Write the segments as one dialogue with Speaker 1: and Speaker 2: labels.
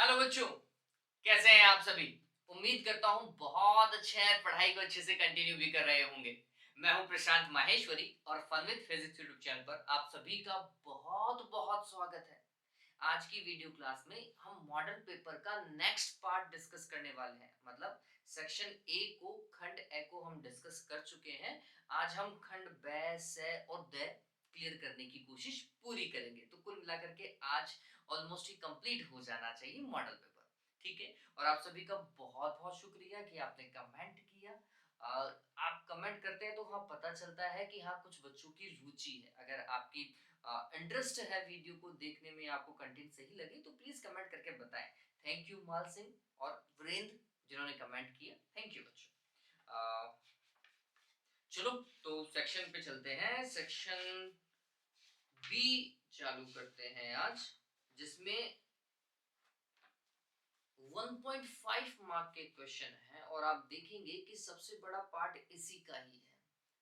Speaker 1: Hello बच्चों, कैसे हैं आप सभी? उम्मीद करता हूँ बहुत अच्छे हैं, पढ़ाई को अच्छे से कंटिन्यू भी कर रहे होंगे। मैं हूँ प्रशांत माहेश्वरी और fun with physics YouTube channel पर आप सभी का बहुत-बहुत स्वागत है। आज की वीडियो क्लास में हम मॉडल पेपर का नेक्स्ट पार्ट डिस्कस करने वाले हैं। मतलब सेक्शन ए को खंड ए को हम डिस्कस कर चुके हैं। आज हम खंड बै, से और द क्लियर करने की कोशिश पूरी करेंगे। तो कुल मिलाकर के आज ऑलमोस्ट ही कंप्लीट हो जाना चाहिए मॉडल पेपर। ठीक है, और आप सभी का बहुत-बहुत शुक्रिया कि आपने कमेंट किया। आप कमेंट करते हैं तो हाँ पता चलता है कि हाँ कुछ बच्चों की रुचि है। अगर आपकी इंटरेस्ट है वीडियो को देखने में, आपको कंटेंट सही लगे तो प्लीज कमेंट करके बताएं। थैंक यू माल सिंह और वीरेंद्र जिन्होंने कमेंट किया। थैंक यू बच्चों। अ, चलो तो सेक्शन पे चलते हैं। सेक्शन बी चालू करते हैं आज, जिसमें 1.5 मार्क के क्वेश्चन है और आप देखेंगे कि सबसे बड़ा पार्ट इसी का ही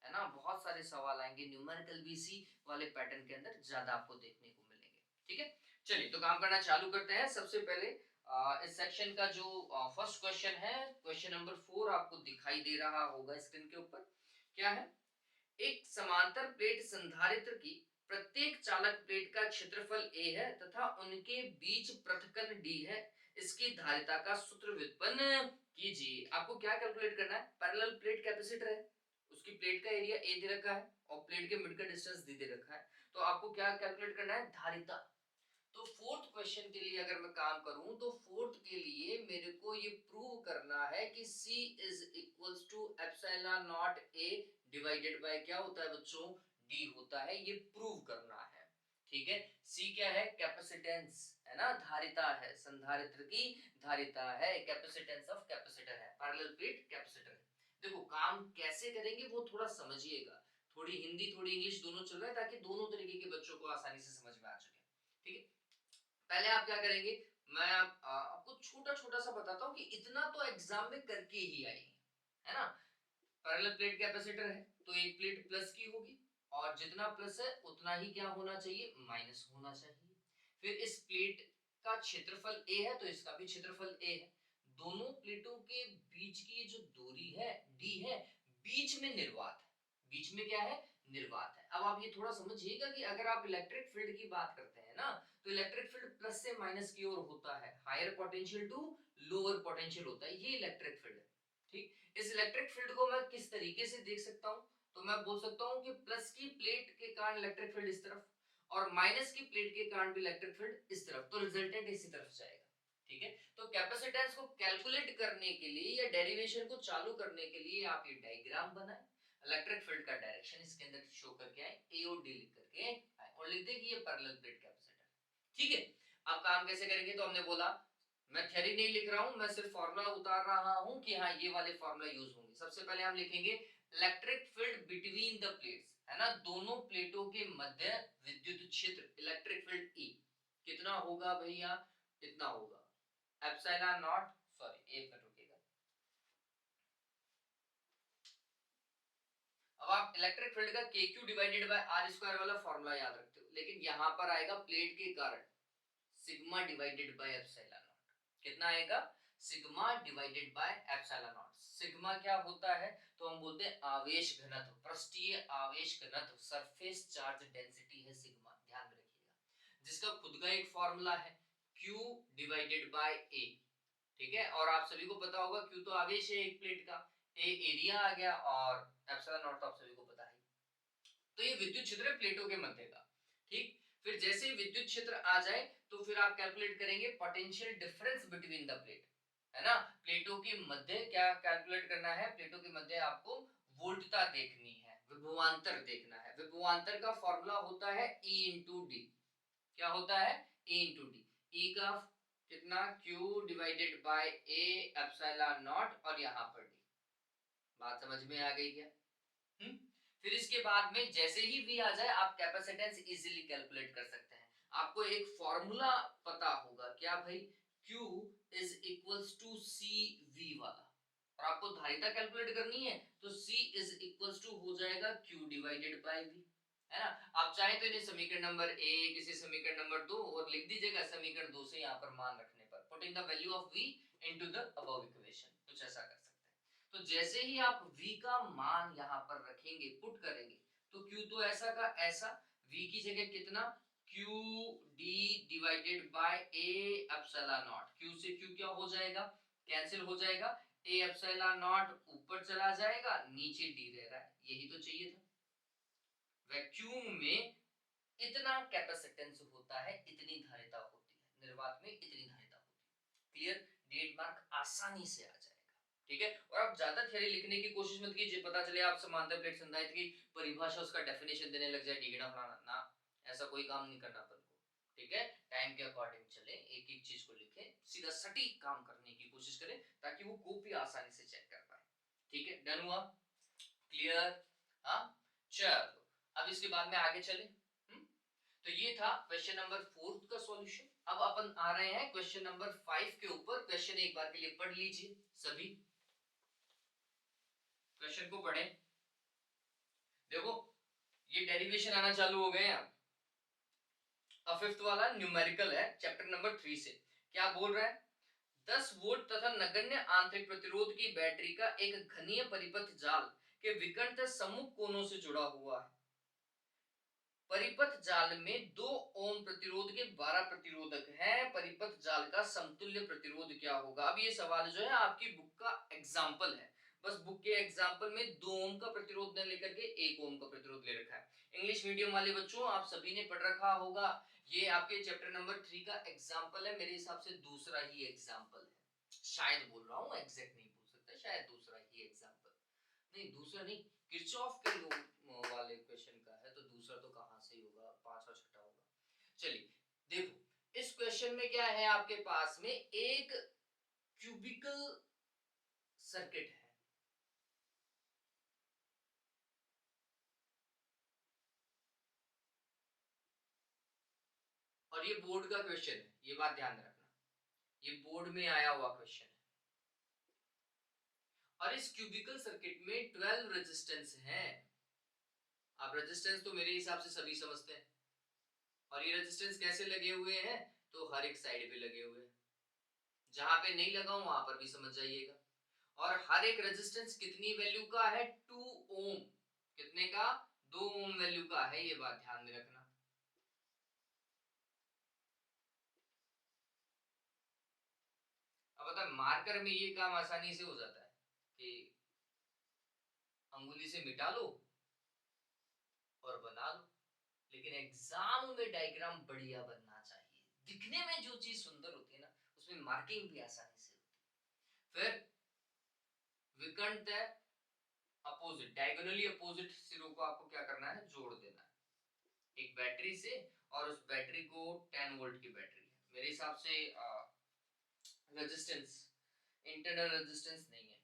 Speaker 1: है ना। बहुत सारे सवाल आएंगे, न्यूमेरिकल भी इसी वाले पैटर्न के अंदर ज्यादा आपको देखने को मिलेंगे। ठीक है, चलिए तो काम करना चालू करते हैं। सबसे पहले इस सेक्शन का जो फर्स्ट क्वेश्चन है, क्वेश्चन नंबर 4 आपको दिखाई दे रहा होगा स्क्रीन के ऊपर। क्या है? एक समांतर प्लेट संधारित्र की प्रत्येक चालक प्लेट का क्षेत्रफल a है तथा उनके बीच पृथक्कन d है। इसकी धारिता का सूत्र व्युत्पन्न कीजिए। आपको क्या कैलकुलेट करना है? पैरेलल प्लेट कैपेसिटर है, उसकी प्लेट का एरिया a दे रखा है और प्लेट के मिड का डिस्टेंस d दे रखा है। तो आपको क्या कैलकुलेट करना है? धारिता। तो फोर्थ क्वेश्चन के लिए अगर मैं काम करूं तो फोर्थ के लिए मेरे को ये प्रूव करना है कि C is equals to epsilon naught A divided by क्या होता है बच्चों? D होता है। ये प्रूव करना है। ठीक है, C क्या है? कैपेसिटेंस है ना, धारिता है, संधारित्र की धारिता है। कैपेसिटेंस ऑफ कैपेसिटर है, पैरेलल प्लेट कैपेसिटर है। देखो काम कैसे करेंगे वो थोड़ा समझिएगा। थोड़ी हिंदी थोड़ी इंग्लिश दोनों चल रहा है ताकि दोनों तरीके के बच्चों को आसानी से समझ में आ सके। ठीक है, पहले आप क्या करेंगे, मैं आपको छोटा छोटा सा बताता हूँ कि इतना तो एग्जाम में करके ही आएंगे, है ना। पैरेलल प्लेट कैपेसिटर है तो एक प्लेट प्लस की होगी और जितना प्लस है उतना ही क्या होना चाहिए? माइनस होना चाहिए। फिर इस प्लेट का क्षेत्रफल a है तो इसका भी क्षेत्रफल a है। दोनों प्लेटों के बीच की जो दूरी है d है, बीच में निर्वात है। बीच में क्या है? निर्वात है। अब आप ये थोड़ा समझिएगा कि अगर आप इलेक्ट्रिक फील्ड की बात करते हैं ना, तो इलेक्ट्रिक फील्ड प्लस से माइनस की ओर होता है, higher potential to lower potential होता है, ये इलेक्ट्रिक फील्ड है। ठीक, इस इलेक्ट्रिक फील्ड को मैं किस तरीके से देख सकता हूं? तो मैं बोल सकता हूं कि प्लस की प्लेट के कारण इलेक्ट्रिक फील्ड इस तरफ और माइनस की प्लेट के कारण भी इलेक्ट्रिक फील्ड इस तरफ, तो रिजल्टेंट इसी तरफ जाएगा। ठीक है, तो कैपेसिटेंस को कैलकुलेट करने के लिए या डेरिवेशन को चालू करने के लिए आप ये डायग्राम बनाएं। इलेक्ट्रिक फील्ड का डायरेक्शन इसके अंदर शो करके आए, ए और डी लिख करके आए और लिख दें कि ये पैरेलल प्लेट कैपेसिटर। ठीक है, अब काम कैसे करेंगे? तो हमने बोला मैं थ्योरी नहीं लिख रहा हूं, मैं सिर्फ फॉर्मूला उतार रहा हूं कि हाँ ये वाले फॉर्मूला यूज होंगे। सबसे पहले हम लिखेंगे electric field between the plates, है ना, दोनों प्लेटों के मध्य विद्युत क्षेत्र इलेक्ट्रिक फील्ड E कितना होगा भैया? इतना होगा एप्सिलॉन नॉट, सॉरी एक मिनट रुकिएगा। अब आप इलेक्ट्रिक फील्ड का के q divided by r square वाला फॉर्मूला याद रखते हो, लेकिन यहां पर आएगा प्लेट के कारण sigma divided by epsilon not. कितना आएगा? Sigma divided by epsilon not. Sigma क्या होता है? तो हम बोलते हैं आवेश घनत्व, पृष्ठीय आवेश घनत्व, सरफेस चार्ज डेंसिटी है सिग्मा, ध्यान में रखिएगा, जिसका खुद का एक फॉर्मूला है Q डिवाइडेड बाय A। ठीक है, और आप सभी को पता होगा Q तो आवेश है एक प्लेट का, A एरिया आ गया और एप्सिलॉन नॉट तो आप सभी को पता है। तो ये विद्युत क्षेत्र है प्लेटों के मध्य का। ठीक, फिर जैसे ही विद्युत क्षेत्र आ जाए तो फिर आप कैलकुलेट करेंगे potential difference between the plate, है ना। प्लेटों के मध्य क्या कैलकुलेट करना है? प्लेटों के मध्य आपको वोल्टता देखनी है, विभवांतर देखना है। विभवांतर का फॉर्मूला होता है E इंटू डी। क्या होता है? E into D. E का कितना? Q divided by A epsilon not और यहाँ पर D। बात समझ में आ गई क्या? फिर इसके बाद में जैसे ही V आ जाए आप कैपेसिटेंस इजीली कैलकुलेट कर सकते हैं। आपको एक फॉर्मूला पता होगा क्या भाई? Q is equals to C V वाला, और आपको धारिता कैलकुलेट करनी है तो C इज इक्वल्स टू हो जाएगा Q डिवाइडेड बाय V, है ना। आप चाहे तो इन्हें समीकरण नंबर 1, इसे समीकरण नंबर 2 और लिख दीजिएगा समीकरण 2 से यहाँ पर मान रखने पर putting the value of v into the above equation, कुछ ऐसा कर सकते हैं। तो जैसे ही आप v का मान यहाँ पर रखेंगे, पुट करेंगे, तो q तो ऐसा का ऐसा, v की जगह कितना q d divided by a epsilon not, q से q क्या हो जाएगा, कैंसिल हो जाएगा, a एप्सिलॉन नॉट ऊपर चला जाएगा, नीचे d रह रहा है, यही तो चाहिए था। वैक्यूम में इतना कैपेसिटेंस होता है, इतनी धारिता होती है, निर्वात में इतनी धारिता होती है। क्लियर, डेट मार्क आसानी से आ जाएगा। ठीक है, और आप ज्यादा थ्योरी लिखने की कोशिश मत कीजिए, पता चले आप समांतर प्लेट संधारित्र की परिभाषा उसका डेफिनेशन देने लग जाए, डिगना फलाना ना, ऐसा कोई काम नहीं करना अपन को। ठीक है, टाइम के अकॉर्डिंग चले, एक एक चीज को लिखें, सीधा सटीक काम करने की कोशिश करें, ताकि वो कॉपी आसानी से चेक कर पाए। ठीक है, डन हुआ, क्लियर। हाँ, चलो अब इसके बाद में आगे चले। तो ये था क्वेश्चन नंबर 4 का सॉल्यूशन। अब अपन आ रहे हैं क्वेश्चन नंबर 5 के ऊपर। क्वेश्चन एक बार के लिए पढ़ लीजिए, सभी क्वेश्चन को पढ़ें। देखो ये डेरिवेशन आना चालू हो गए हैं। अब फिफ्थ वाला न्यूमेरिकल है, चैप्टर नंबर 3 से। क्या बोल रहा है, 10 वोल्ट तथा नगण्य आंतरिक प्रतिरोध की बैटरी का एक घनीय परिपथ जाल के विकर्ण सम्मुख कोनों से जुड़ा हुआ है। परिपथ जाल में 2 ओम प्रतिरोध के 12 प्रतिरोधक हैं। परिपथ जाल का समतुल्य प्रतिरोध क्या होगा। अब ये सवाल जो है आपकी बुक का एग्जाम्पल है, बस बुक के एग्जाम्पल में 2 ओम का प्रतिरोध न लेकर के 1 ओम का प्रतिरोध ले रखा है। इंग्लिश मीडियम वाले बच्चों, आप सभी ने पढ़ रखा होगा, ये आपके चैप्टर नंबर 3 का एग्जाम्पल है, मेरे हिसाब से दूसरा ही एग्जाम्पल है, शायद बोल रहा हूँ, एग्जैक्ट नहीं बोल सकता, शायद दूसरा ही एग्जाम्पल, नहीं दूसरा नहीं, किरचॉफ के वाले क्वेश्चन का है, तो दूसरा तो कहां से होगा, पांचवा छठा होगा। चलिए देखो, इस क्वेश्चन में क्या है, आपके पास में एक क्यूबिकल सर्किट है, और ये बोर्ड का क्वेश्चन है, ये बात ध्यान रखना, ये बोर्ड में आया हुआ क्वेश्चन है। और इस क्यूबिकल सर्किट में 12 रेजिस्टेंस हैं। आप रेजिस्टेंस तो मेरे हिसाब से सभी समझते हैं, और ये रेजिस्टेंस कैसे लगे हुए हैं, तो हर एक साइड पे लगे हुए हैं, जहां पे नहीं लगा वहां पर भी समझ जाइएगा। और हर एक रेजिस्टेंस कितनी वैल्यू का है, 2 ओम, कितने का, 2 ओम वैल्यू का है, ये बात ध्यान में रखना। अब बता, मार्कर में ये काम आसानी से हो जाता है कि अंगुली से मिटा लो और बना लो, लेकिन एग्जाम में डायग्राम बढ़िया बनना चाहिए, दिखने में जो चीज सुंदर होती है ना, उसमें मार्किंग भी आसानी से होती है। फिर विकर्ण है, अपोजिट, डायगोनली अपोजिट सिरों को आपको क्या करना है, जोड़ देना है एक बैटरी से, और उस बैटरी को 10 वोल्ट की बैटरी है, मेरे हिसाब से रेजिस्टेंस, इंटरनल रेजिस्टेंस नहीं है,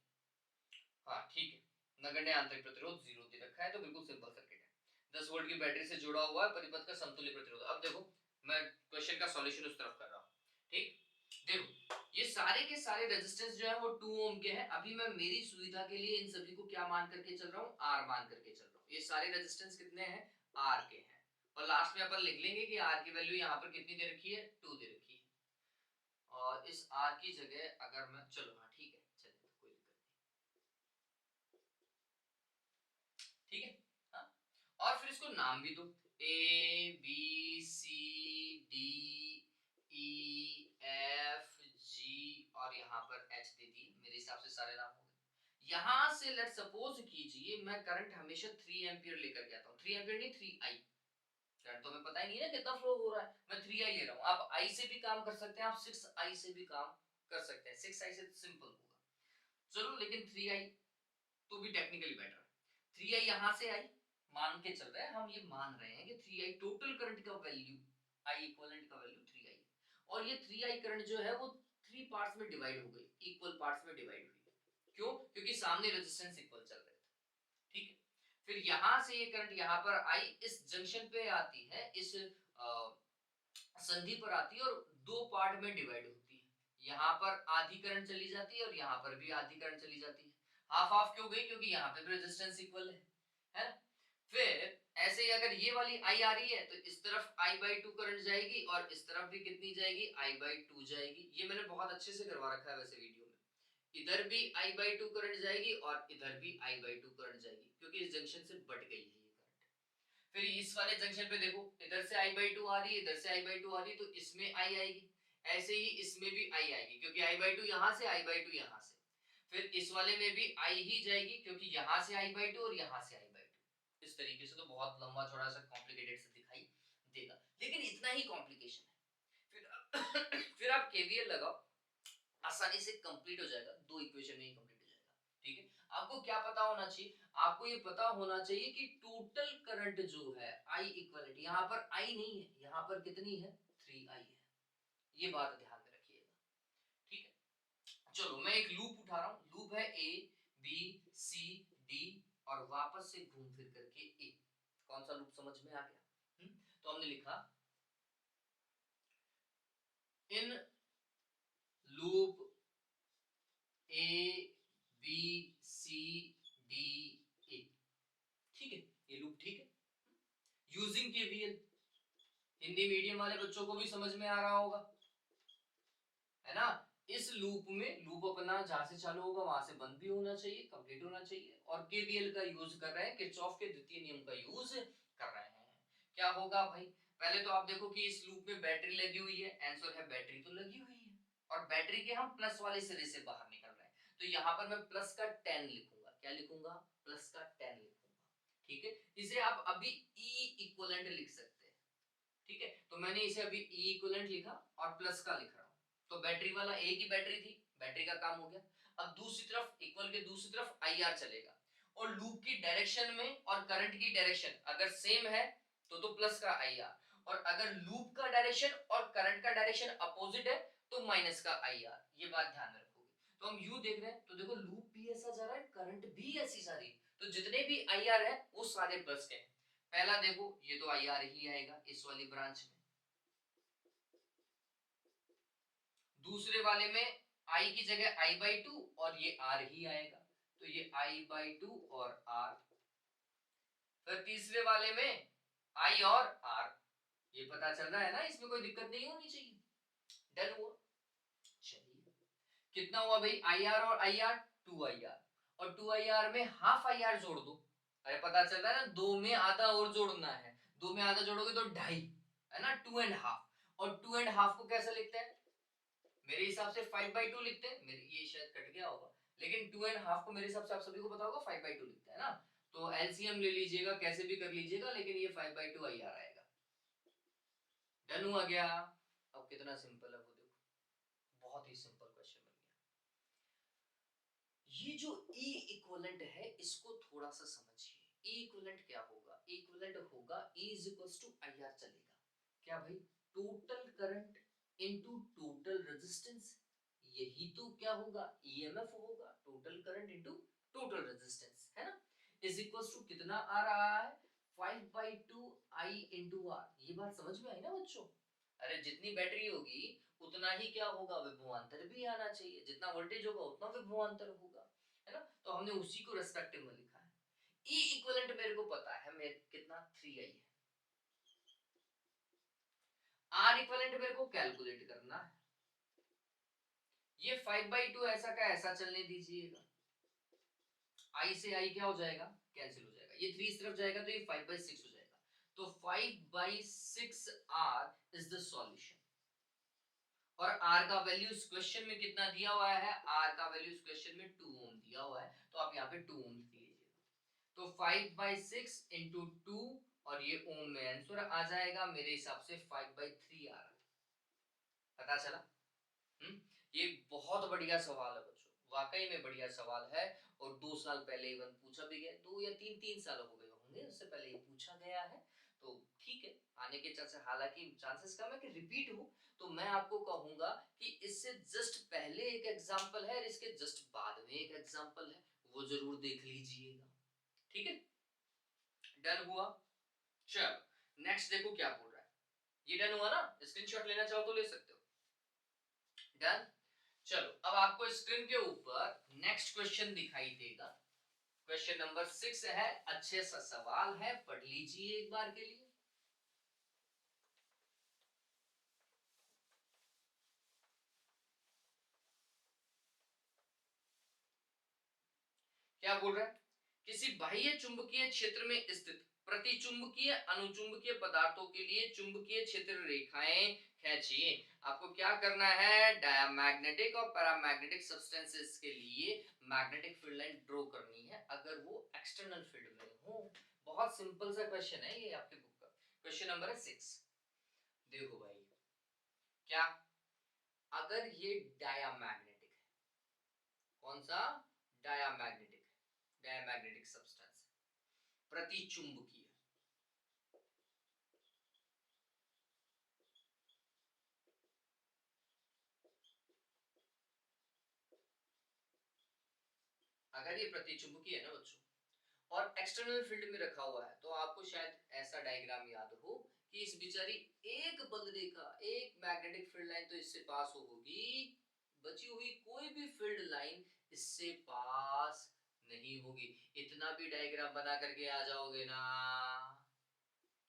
Speaker 1: हाँ ठीक है, नगण्य आंतरिक प्रतिरोध 0 दे रखा है, तो बिल्कुल सिंपल सर्किट है, 10 वोल्ट की बैटरी से जुड़ा हुआ है, परिपथ का समतुल्य प्रतिरोध। अब देखो मैं क्वेश्चन का सॉल्यूशन उस तरफ कर रहा हूँ, ठीक, देखो ये सारे के सारे रेजिस्टेंस जो है वो 2 ओम के हैं। अभी मैं मेरी सुविधा के लिए इन सभी को क्या मान करके चल रहा हूँ, आर मान करके चल रहा हूँ, ये सारे रेजिस्टेंस कितने हैं, आर के हैं, और लास्ट में अपन लिख लेंगे कि आर की वैल्यू यहाँ पर कितनी दे रखी है, 2 दे रखी है, और इस आर की जगह अगर मैं, चलो हाँ ठीक है, चलिए तो कोई दिक्कत नहीं, ठीक है, हाँ, और फिर इसको नाम भी दो, A B C D E F G, और यहाँ पर एच दे दी, मेरे हिसाब से सारे नाम हो गए। यहां से लेट सपोज कीजिए मैं करंट हमेशा 3 एम्पियर लेकर के आता हूँ, 3 एम्पियर नहीं 3 आई, करंट तो हमें पता ही नहीं है कितना फ्लो हो रहा है, मैं 3 आई ले रहा हूँ। आप आई से भी काम कर सकते हैं, आप 6 आई से भी काम कर सकते हैं, 6 आई से सिंपल होगा, चलो, लेकिन 3 आई तो भी टेक्निकली बेटर है। 3 आई यहां से आई मान के चल रहे हैं, हम ये मान रहे हैं कि 3 आई टोटल करंट का वैल्यू, आई इक्विवेलेंट का वैल्यू 3 आई, और ये 3 आई करंट जो है वो 3 पार्ट्स में डिवाइड हो गई, इक्वल पार्ट्स में डिवाइड हुई, क्यों, क्योंकि सामने रेजिस्टेंस इक्वल चल रहे थे, ठीक है। फिर यहां से ये करंट यहाँ पर आई, इस जंक्शन पे आती है, इस संधि पर आती है, और 2 पार्ट में डिवाइड होती है, यहाँ पर आधी करंट चली जाती है और यहाँ पर भी आधी करंट चली जाती है, हाफ हाफ क्यों गई, क्योंकि यहाँ पे भी रेजिस्टेंस इक्वल है ना। फिर ऐसे ही अगर ये वाली आई आ रही है तो इस तरफ I/2 करंट जाएगी और इस तरफ भी कितनी जाएगी, I/2 जाएगी। ये मैंने बहुत अच्छे से करवा रखा है वैसे वीडियो में। इधर भी I/2 करंट जाएगी और इधर भी I/2 करंट जाएगी, क्योंकि इस जंक्शन से बट गई है ये करंट। फिर इस वाले जंक्शन पे देखो, इधर से I/2 आ रही है, इधर से I/2 आ रही है, तो इसमें I आएगी। ऐसे ही इसमें भी I आएगी, क्योंकि I/2 यहाँ से, I/2 यहाँ से। फिर इस वाले में भी I ही जाएगी, क्योंकि यहाँ से I/2 और यहाँ से I/2। इस तरीके से तो बहुत लंबा चौड़ा सा कॉम्प्लिकेटेड से दिखाई देगा, लेकिन इतना ही कॉम्प्लिकेशन है। फिर फिर आप केवीएल लगाओ, आसानी से कंप्लीट हो जाएगा, दो इक्वेशन में ही कंप्लीट हो जाएगा। ठीक है, आपको क्या पता होना चाहिए, आपको ये पता होना चाहिए कि टोटल करंट जो है आई इक्वलिटी, यहाँ पर आई नहीं है, यहाँ पर कितनी है, 3i है। ये बात ध्यान में रखिएगा। ठीक है, चलो मैं एक लूप उठा रहा हूँ, लूप है ए बी सी डी और वापस से घूम फिर करके ए। कौन सा लूप समझ में आ गया? तो हमने लिखा in loop A B C D A. ठीक है, ये लूप ठीक है। यूजिंग केवीएल, हिंदी मीडियम वाले बच्चों को भी समझ में आ रहा होगा, है ना। इस लूप में लूप अपना जहां से चालू होगा वहां से बंद भी होना चाहिए, कंप्लीट होना चाहिए, और केवीएल का यूज कर रहे हैं, किरचॉफ के द्वितीय नियम का यूज कर रहे हैं। क्या होगा भाई, पहले तो आप देखो कि इस लूप में बैटरी लगी हुई है, आंसर है बैटरी तो लगी हुई है, और बैटरी के हम प्लस वाले सिरे से बाहर निकल रहे हैं, तो यहाँ पर मैं प्लस का 10 लिखूंगा। क्या लिखूंगा, प्लस का 10 लिखूंगा। ठीक है, इसे आप अभी ई इक्वलेंट लिख सकते हैं। ठीक है, तो मैंने इसे अभी ई इक्वलेंट लिखा और प्लस का लिख रहा हूं, तो बैटरी वाला एक ही बैटरी थी, बैटरी का काम हो गया। अब दूसरी तरफ इक्वल के दूसरी तरफ आई आर चलेगा, और लूप की डायरेक्शन में और करंट की डायरेक्शन अगर सेम है तो प्लस का आई आर, और अगर लूप का डायरेक्शन और करंट का डायरेक्शन अपोजिट है तो माइनस का आई आर। ये बात ध्यान में रखोगे। तो हम यू देख रहे हैं, तो देखो लूप भी ऐसा जा रहा है, करंट भी ऐसी जा रही है, तो जितने भी आई आर है वो सारे प्लस के हैं। पहला देखो, ये तो आई आर ही आएगा इस वाली ब्रांच में। दूसरे वाले में आई की जगह I/2 और ये R ही आएगा, तो ये I/2 और R। फिर तीसरे वाले में I और R, ये पता चल रहा है ना, इसमें कोई दिक्कत नहीं होनी चाहिए। डन हुआ। चलिए, कितना हुआ भाई, IR और IR 2IR, और 2IR में हाफ IR जोड़ दो। अरे पता चल रहा है ना, दो में आधा और जोड़ना है, दो में आधा जोड़ोगे तो ढाई, है ना, 2.5। और 2.5 को कैसे लिखते हैं, मेरे हिसाब से 5/2 लिखते हैं, मेरे ये शायद कट गया होगा, लेकिन 2.5 को मेरे हिसाब से आप सभी को पता होगा 5/2 लिखते हैं ना। तो एलसीएम ले लीजिएगा, कैसे भी कर लीजिएगा, लेकिन ये 5/2 आई आ आएगा। डन हुआ गया। अब कितना सिंपल है वो देखो, बहुत ही सिंपल क्वेश्चन बन गया। ये जो E इक्विवेलेंट है इसको थोड़ा सा समझिए। E इक्विवेलेंट क्या होगा, E इक्विवेलेंट होगा E is equals to IR चलेगा। क्या भाई, total current into total resistance, यही तो क्या होगा, ईएमएफ होगा, total current into total resistance, है ना। इज इक्वल्स टू कितना आ रहा है, 5/2 I इंटू आर। ये बात समझ में आई ना बच्चों। अरे जितनी बैटरी होगी उतना ही क्या होगा, विभवांतर भी आना चाहिए, जितना वोल्टेज होगा उतना विभवांतर होगा, है ना। तो हमने उसी को रेस्पेक्टिव में लिखा है। ई इक्विवेलेंट मेरे को पता है, मेरे कितना 3i है। आर इक्विवेलेंट मेरे को कैलकुलेट करना है। ये 5/2 ऐसा का ऐसा चलने दीजिएगा, आई से आई क्या हो जाएगा, कैंसिल हो जाएगा, ये 3 इस तरफ जाएगा तो ये 5/6 हो जाएगा। तो 5/6 आर इज द सॉल्यूशन। और आर का वैल्यू इस क्वेश्चन में कितना दिया हुआ है, आर का वैल्यू इस क्वेश्चन में 2 ओम दिया हुआ है, तो आप यहाँ पे 2 ओम लिख लीजिएगा। तो 5/6 इंटू 2, और ये ओम में आंसर आ जाएगा मेरे हिसाब से 5/3 आ रहा है। पता चला। ये बहुत बढ़िया सवाल है बच्चों, वाकई में बढ़िया सवाल है, और 2 साल पहले इवन पूछा भी गया, 2 या 3 साल हो गए होंगे उससे पहले ये पूछा गया है। तो ठीक है, आने के चांसेस, हालांकि चांसेस कम है कि रिपीट हो, तो मैं आपको कहूंगा कि इससे जस्ट पहले एक एग्जाम्पल है और इसके जस्ट बाद में एक एग्जाम्पल है, वो जरूर देख लीजिएगा। ठीक है, डन हुआ। चलो नेक्स्ट देखो क्या बोल रहा है। ये डन हुआ ना, स्क्रीनशॉट लेना चाहो तो ले सकते हो। डन। चलो अब आपको स्क्रीन के ऊपर नेक्स्ट क्वेश्चन दिखाई देगा। क्वेश्चन नंबर 6 है, अच्छे सा सवाल है, पढ़ लीजिए एक बार के लिए। क्या बोल रहा है? किसी बाह्य चुंबकीय क्षेत्र में स्थित प्रतिचुंबकीय अनुचुंबकीय पदार्थों के लिए चुंबकीय क्षेत्र रेखाएं खींचिए। आपको क्या करना है, डायमैग्नेटिक और पैरामैग्नेटिक सब्सटेंसेस के लिए मैग्नेटिक फील्ड लाइन ड्रॉ करनी है अगर वो एक्सटर्नल फील्ड में हो। बहुत सिंपल सा क्वेश्चन है ये आपके बुक का। क्वेश्चन नंबर है 6। देखो भाई, क्या अगर ये डायमैग्नेटिक है, कौन सा, डायमैग्नेटिक, डायमैग्नेटिक सब्सटेंस, प्रतिचुंबकीय, अगर ये प्रतिचुंबकीय है ना बच्चों और एक्सटर्नल फील्ड में रखा हुआ है, तो आपको शायद ऐसा डायग्राम याद हो कि इस बेचारी एक बंद रेखा, एक मैग्नेटिक फील्ड लाइन तो इससे पास होगी, बची हुई कोई भी फील्ड लाइन इससे पास नहीं होगी। इतना भी डायग्राम बना करके आ जाओगे ना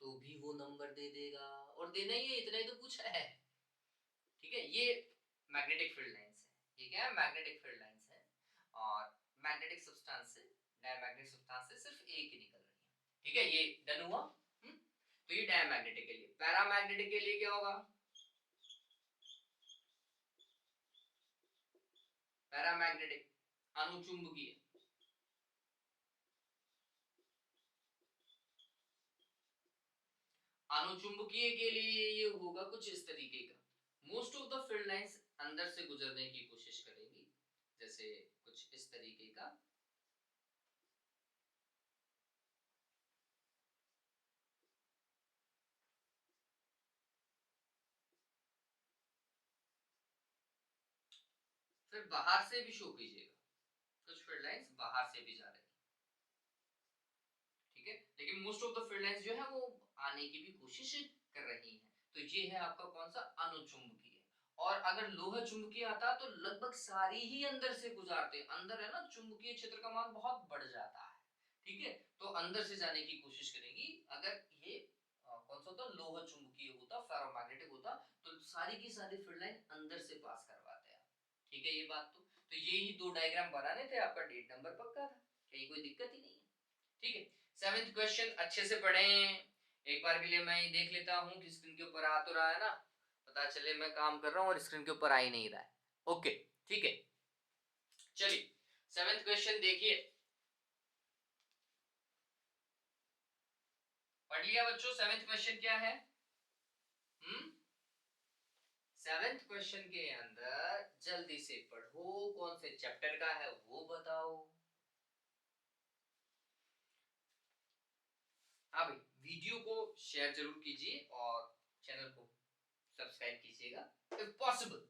Speaker 1: तो भी वो नंबर दे देगा, और देना ही है, इतना ही तो पूछा है। ठीक है, ये मैग्नेटिक फील्ड लाइंस है। ये क्या है, मैग्नेटिक फील्ड लाइंस है। और मैग्नेटिक सब्सटेंस से, डायमैग्नेटिक सब्सटेंस से सिर्फ एक ही निकल रही है। ठीक है, ये डन हुआ। तो ये डायमैग्नेटिक के लिए। पैरामैग्नेटिक के लिए क्या होगा, पैरामैग्नेटिक अनुचुंबकीय, अनुचुंबकीय के लिए ये होगा कुछ इस तरीके का। Most of the field lines अंदर से गुजरने की कोशिश करेंगी, जैसे कुछ इस तरीके का। फिर बाहर से भी शो कीजिएगा, कुछ फील्ड लाइंस बाहर से भी जा रही है। ठीक है, लेकिन most of the field lines जो है वो आने की भी कोशिश कर रही हैं। तो ये है आपका कौन सा, अनुचुंबकीय। और अगर लोहा चुंबकीय आता तो लगभग सारी ही अंदर से गुजारते, अंदर है ना चुंबकीय क्षेत्र का मान बहुत बढ़ जाता है। ठीक है, तो अंदर से जाने की कोशिश करेंगी। अगर ये कौन सा होता, लोहा चुंबकीय होता, फेरोमैग्नेटिक होता, तो सारी की सारी फील्ड लाइन अंदर से पास करवाते हैं। ठीक है, ये बात तो ये ही दो डायग्राम बनाने थे, आपका डेट नंबर पक्का था, कहीं कोई दिक्कत ही नहीं है। ठीक है, 7th क्वेश्चन अच्छे से पढ़ें। एक बार के लिए मैं ये देख लेता हूं कि स्क्रीन के ऊपर आ तो रहा है ना, पता चले मैं काम कर रहा हूं और स्क्रीन के ऊपर आ ही नहीं रहा है। ओके, ठीक है, चलिए 7th क्वेश्चन देखिए। पढ़ लिया बच्चों? 7th क्वेश्चन क्या है? हम्म, 7th क्वेश्चन के अंदर जल्दी से पढ़ो, कौन से चैप्टर का है वो बताओ। हाँ भाई, वीडियो को शेयर जरूर कीजिए और चैनल को सब्सक्राइब कीजिएगा, इफ पॉसिबल,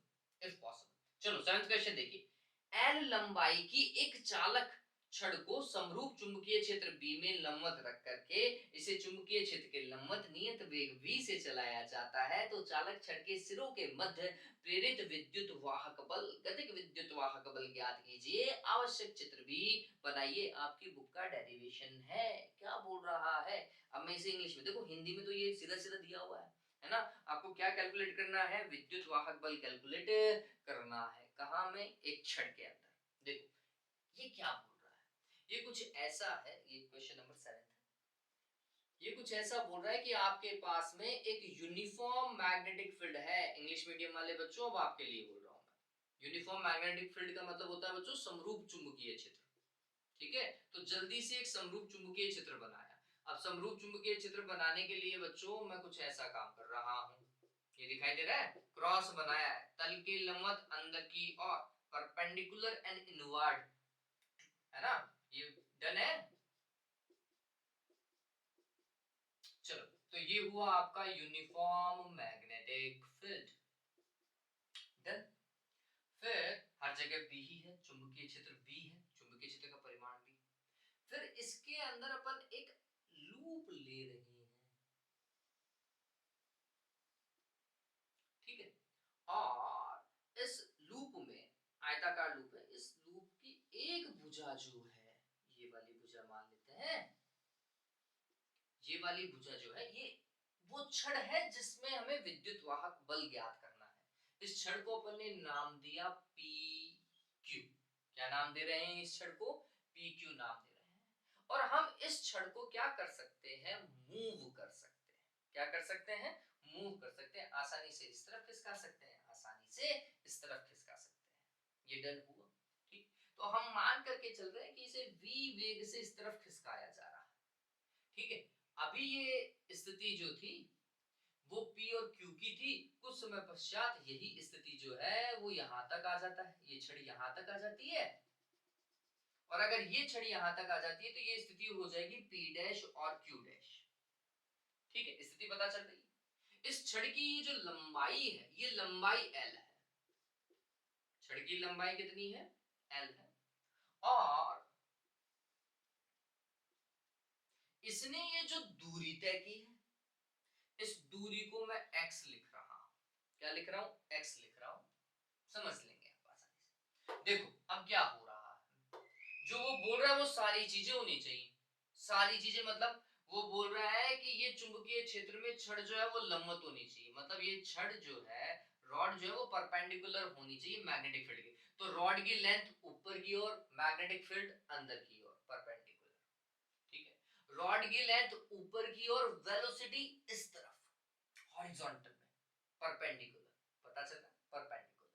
Speaker 1: इफ पॉसिबल। चलो 7th क्वेश्चन देखिए। एल लंबाई की एक चालक छड़ को समरूप चुंबकीय क्षेत्र बी में लंबवत रख करके इसे चुंबकीय क्षेत्र के लंबवत नियत वेग v से चलाया जाता है, तो चालक छड़ के सिरों के मध्य प्रेरित विद्युत वाहक बल, गतिक विद्युत वाहक बल ज्ञात कीजिए, आवश्यक चित्र भी बनाइए। आपकी बुक का डेरिवेशन है। क्या बोल रहा है, अब मैं इसे इंग्लिश में, देखो हिंदी में तो ये सीधा सीधा दिया हुआ है ना। आपको क्या कैलकुलेट करना है, विद्युत वाहक बल कैलकुलेट करना है। कहां में, एक छड़ के अंदर। देखो ये क्या बोल रहा है, ये कुछ ऐसा है, ये क्वेश्चन नंबर 7 है। ये कुछ ऐसा बोल रहा है कि आपके पास में एक यूनिफॉर्म मैग्नेटिक फील्ड है। इंग्लिश मीडियम वाले बच्चों, अब आपके लिए बोल रहा हूं मैं। यूनिफॉर्म मैग्नेटिक फील्ड का मतलब होता है बच्चों समरूप चुंबकीय क्षेत्र। ठीक है, तो जल्दी से एक समरूप चुंबकीय क्षेत्र बनाया। अब समरूप चुंबकीय क्षेत्र बनाने के लिए बच्चों मैं कुछ ऐसा काम कर रहा हूं। ये दिखाई दे रहा है, क्रॉस बनाया है, तल के लंबवत अंदर की और परपेंडिकुलर एंड इनवर्ड, है ना, ये डन है। चलो, तो ये हुआ आपका यूनिफॉर्म मैग्नेटिक फील्ड, डन। फिर हर जगह बी ही है, चुंबकीय क्षेत्र बी है, चुंबकीय क्षेत्र का परिमाण भी। फिर इसके अंदर अपन एक लूप ले रहे हैं। ठीक है, और इस लूप में, आयताकार लूप है, इस लूप की एक भुजा जो है, ये वाली वाली भुजा जो है ये वो छड़ है जिसमें हमें विद्युत वाहक बल ज्ञात करना है। इस छड़ को अपन ने नाम दिया पी क्यू। क्या नाम दे रहे हैं इस छड़ को? पी क्यू नाम दे रहे हैं। और हम इस छड़ को क्या कर सकते हैं? मूव कर सकते हैं। क्या कर सकते हैं? मूव कर सकते हैं। आसानी से इस तरफ खिसका सकते हैं, आसानी से इस तरफ खिसका सकते हैं। ये डन हुआ। ठीक, तो हम मान करके चल रहे हैं कि इसे v वेग से इस तरफ खिसकाया जा रहा है। ठीक है, अभी ये स्थिति जो थी वो P और Q की थी। कुछ समय पश्चात यही स्थिति जो है वो यहां तक आ जाता है। ये छड़ी यहां तक आ जाती है और अगर ये छड़ी यहां तक आ जाती है तो ये स्थिति हो जाएगी P डैश और Q डैश। ठीक है, स्थिति पता चल रही है। इस छड़ की जो लंबाई है ये लंबाई L है। छड़ की लंबाई कितनी है? L है। और इसने ये जो दूरी तय की है इस दूरी को मैं x लिख रहा हूं। क्या लिख रहा हूं? x लिख रहा हूं। समझ लेंगे आप आसानी से। देखो अब क्या हो रहा है, जो वो बोल रहा है वो सारी चीजें होनी चाहिए। सारी चीजें मतलब वो बोल रहा है कि ये चुंबकीय क्षेत्र में छड़ जो है वो लंबवत होनी चाहिए। मतलब ये छड़ जो है, रॉड जो है वो परपेंडिकुलर होनी चाहिए मैग्नेटिक फील्ड के। तो रॉड की लेंथ ऊपर की ओर, मैग्नेटिक फील्ड अंदर की ओर, परपेंडिकुलर। ठीक है, रॉड की लेंथ ऊपर की ओर, वेलोसिटी इस तरफ हॉरिजॉन्टल में, परपेंडिकुलर। पता चला? परपेंडिकुलर।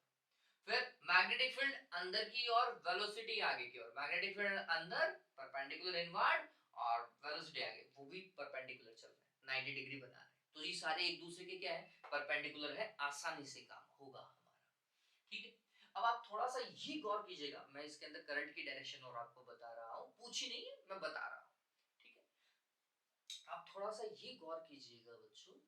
Speaker 1: फिर मैग्नेटिक फील्ड अंदर की ओर, वेलोसिटी आगे की ओर। मैग्नेटिक फील्ड अंदर, परपेंडिकुलर इनवर्ड, और वेलोसिटी आगे, वो भी परपेंडिकुलर चल रहे हैं, 90 डिग्री बना रहे हैं। तो ये सारे एक दूसरे के क्या है? परपेंडिकुलर है। आसानी से काम होगा हमारा। ठीक है, अब आप थोड़ा सा ये गौर कीजिएगा, मैं इसके अंदर करंट की डायरेक्शन और आपको बता रहा हूं, पूछी नहीं है, मैं बता रहा हूं। ठीक है, आप थोड़ा सा ये गौर कीजिएगा बच्चों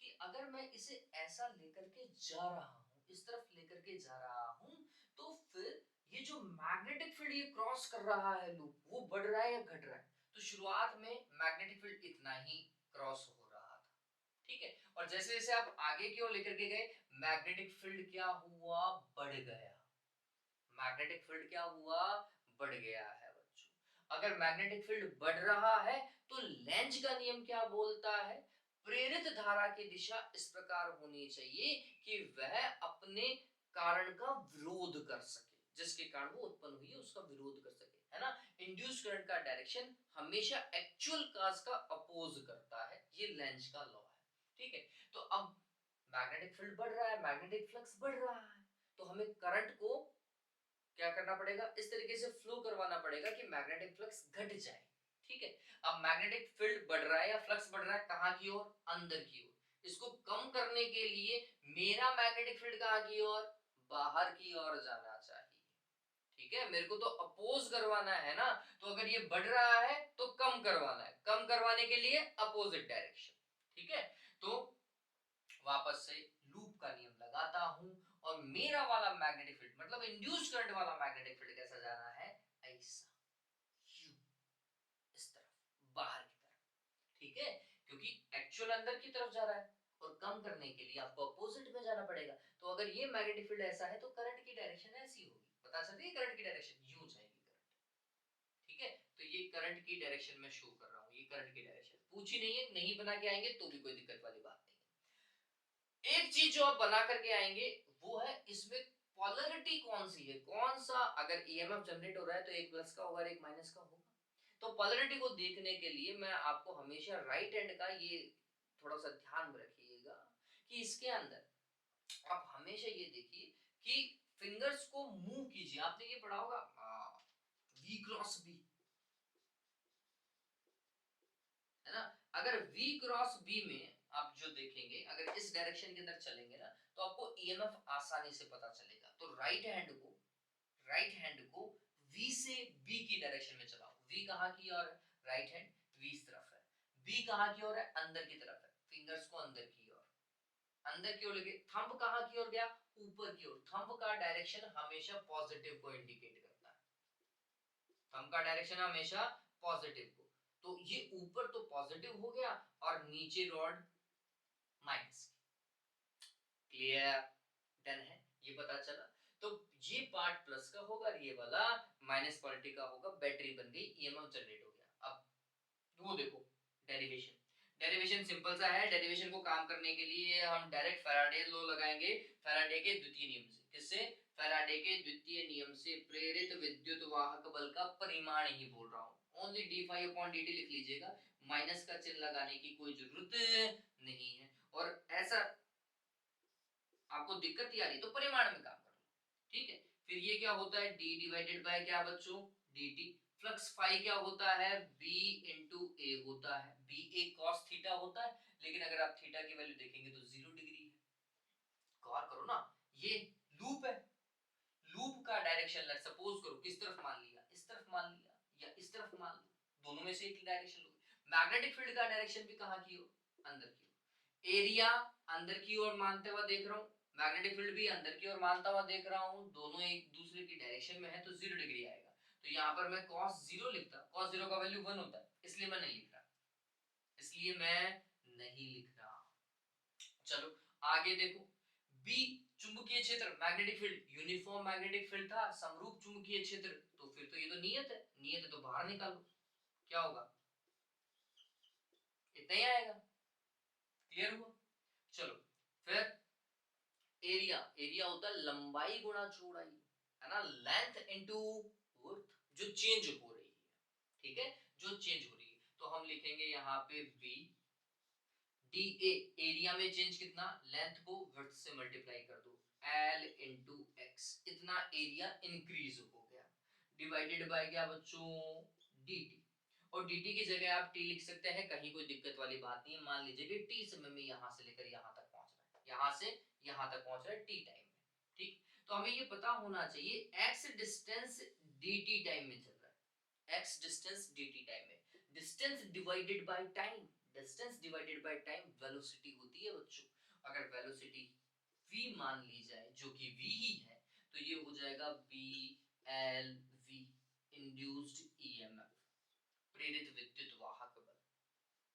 Speaker 1: कि अगर मैं इसे ऐसा लेकर के जा रहा हूं, इस तरफ लेकर के जा रहा हूं, तो फिर ये जो मैग्नेटिक फील्ड ये क्रॉस कर रहा है लूप, वो बढ़ रहा है या घट रहा है? तो शुरुआत में मैग्नेटिक फील्ड इतना ही क्रॉस हो रहा था। ठीक है, और जैसे जैसे आप आगे की ओर लेकर के गए, मैग्नेटिक फील्ड क्या हुआ? बढ़ गया। मैग्नेटिक फील्ड क्या हुआ? बढ़ गया है बच्चों। अगर मैग्नेटिक फील्ड बढ़ रहा है तो लेंज का नियम क्या बोलता है? प्रेरित धारा की दिशा इस प्रकार होनी चाहिए कि वह अपने कारण का विरोध कर सके, जिसके कारण वो उत्पन्न हुई है उसका विरोध कर सके, है ना। इंड्यूस करंट का डायरेक्शन हमेशा एक्चुअल काज का अपोज करता है, ये लेंज का लॉ है। ठीक है, तो अब मैग्नेटिक फील्ड बढ़ रहा है, मैग्नेटिक फ्लक्स बढ़ रहा है, तो हमें करंट को क्या करना पड़ेगा? इस तरीके से फ्लो करवाना पड़ेगा कि मैग्नेटिक फ्लक्स घट जाए। ठीक है, अब मैग्नेटिक फील्ड बढ़ रहा है या फ्लक्स बढ़ रहा है, कहां की ओर? अंदर की ओर। इसको कम करने के लिए मेरा मैग्नेटिक फील्ड कहां की ओर? बाहर की ओर जाना चाहिए। ठीक है, मेरे को तो अपोज करवाना है ना, तो अगर ये बढ़ रहा है तो कम करवाना है, कम करवाने के लिए अपोजिट डायरेक्शन। ठीक है, तो वापस से लूप का नियम लगाता हूं और मेरा वाला मैग्नेटिक फील्ड मतलब इंड्यूस्ड करंट वाला मैग्नेटिक फील्ड कैसा जा रहा है? ऐसा, यू, इस तरफ, बाहर की तरफ। ठीक है, क्योंकि एक्चुअल अंदर की तरफ जा रहा है और कम करने के लिए आपको अपोजिट में जाना पड़ेगा। तो अगर ये मैग्नेटिक फील्ड ऐसा है तो करंट की डायरेक्शन ऐसी होगी। पता चल रही है? करंट की डायरेक्शन यूं जाएगी करंट। ठीक है, तो ये करंट की डायरेक्शन में शो कर रहा हूं, ये करंट की डायरेक्शन पूछी नहीं है, नहीं बना के आएंगे तो भी कोई दिक्कत वाली बात नहीं है। एक चीज जो आप बना करके आएंगे वो है इसमें पोलैरिटी कौन सी है, कौन सा, अगर ईएमएफ जनरेट हो रहा है तो एक प्लस का होगा और एक माइनस का होगा। तो पोलैरिटी को देखने के लिए मैं आपको हमेशा राइट हैंड का ये थोड़ा सा ध्यान में रखिएगा कि इसके अंदर आप हमेशा ये देखिए कि फिंगर्स को मूव कीजिए। आपने ये पढ़ा होगा वी क्रॉस बी, है ना। अगर V क्रॉस B में आप जो देखेंगे, अगर इस डायरेक्शन के अंदर चलेंगे ना तो आपको ईएमएफ आसानी से पता चलेगा। तो राइट हैंड को V से B की डायरेक्शन में चलाओ। V कहां की ओर है? राइट हैंड V इस तरफ है। B कहां की ओर है? अंदर की तरफ है। फिंगर्स को अंदर की ओर, अंदर की ओर लेके, थंब कहां की ओर गया? ऊपर की ओर। थंब का डायरेक्शन हमेशा पॉजिटिव को इंडिकेट करता है। थंब का डायरेक्शन हमेशा पॉजिटिव को, तो ये ऊपर तो पॉजिटिव हो गया और नीचे रॉड माइनस। क्लियर? डन है, ये पता चला। तो ये पार्ट प्लस का होगा और ये वाला माइनस क्वालिटी का होगा। बैटरी बन गई, ईएमएफ जनरेट हो गया। अब वो देखो डेरिवेशन, डेरिवेशन सिंपल सा है। डेरिवेशन को काम करने के लिए हम डायरेक्ट फैराडे लॉ लगाएंगे, फैराडे के द्वितीय नियम से। किससे? फैराडे के द्वितीय नियम से प्रेरित विद्युत वाहक बल का परिमाण ही बोल रहा हूं। ओनली d∅dt लिख लीजिएगा, माइनस का चिन्ह लगाने की कोई जरूरत नहीं है। और ऐसा आपको दिक्कत ही आ रही तो परिमाण में काम कर लो, ठीक है। फिर ये क्या होता है, d डिवाइडेड बाय क्या बच्चों, dt। फ्लक्स फाई क्या होता है, b इंटू ए होता है। b a cos थीटा होता है, लेकिन अगर आप थीटा की वैल्यू देखेंगे तो 0 डिग्री है। गौर करो ना, ये लूप है। लूप का डायरेक्शन लेट सपोज करो किस तरफ मान लिया, इस तरफ मान लिया या इस तरफ मान लिया, दोनों में से एक डायरेक्शन लो। मैग्नेटिक फील्ड का डायरेक्शन भी कहां की ओर, अंदर की ओर। एरिया अंदर की ओर मानते हुए देख रहा हूं, मैग्नेटिक फील्ड भी अंदर की ओर मानता हुआ देख रहा हूं, दोनों एक दूसरे की डायरेक्शन में है तो 0 डिग्री आएगा। तो यहां पर मैं cos 0 लिखता, cos 0 का वैल्यू 1 होता है, इसलिए मैं नहीं लिख रहा, इसलिए मैं नहीं लिख रहा। चलो आगे देखो, बी चुंबकीय क्षेत्र, magnetic field, uniform magnetic field था, समरूप चुंबकीय क्षेत्र, तो फिर तो ये तो नियत है, नियत है तो बाहर निकालो, क्या होगा, इतना ही आएगा। क्लियर हुआ? चलो फिर एरिया, एरिया होता है लंबाई गुणा चौड़ाई, है ना, लेंथ इनटू विड्थ, जो चेंज हो रही है, ठीक है, जो चेंज हो रही है। तो हम लिखेंगे यहाँ पे बी डी ए, एरिया में चेंज कितना, लेंथ को विड्थ से मल्टीप्लाई कर दो, एल इंटू एक्स, इतना एरिया इंक्रीज हो गया, डिवाइडेड बाय क्या बच्चों, डी टी। और dt की जगह आप t लिख सकते हैं, कहीं कोई दिक्कत वाली बात नहीं है। मान लीजिए कि t समय में यहां से लेकर यहां तक पहुंच रहा है, यहां से यहां तक पहुंच रहा है t टाइम में, ठीक। तो हमें ये पता होना चाहिए x डिस्टेंस dt टाइम में चल रहा है, x डिस्टेंस dt टाइम में, distance divided by time, distance divided by time velocity होती है बच्चों। अगर वेलोसिटी v मान ली जाए, जो कि v ही है, तो ये हो जाएगा b l v, induced EMF, प्रेरित विद्युत वाहक बल।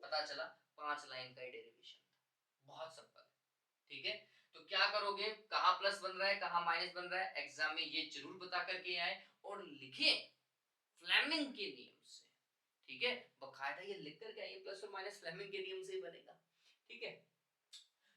Speaker 1: पता चला, 5 लाइन का डेरिवेशन था, बहुत सिंपल है, ठीक है। तो क्या करोगे, कहां प्लस बन रहा है कहां माइनस बन रहा है, एग्जाम में ये जरूर बता करके आए और लिखे फ्लेमिंग के नियम से, ठीक है, बकायदा ये लिख करके आइए, प्लस और माइनस फ्लेमिंग के नियम से ही बनेगा, ठीक है।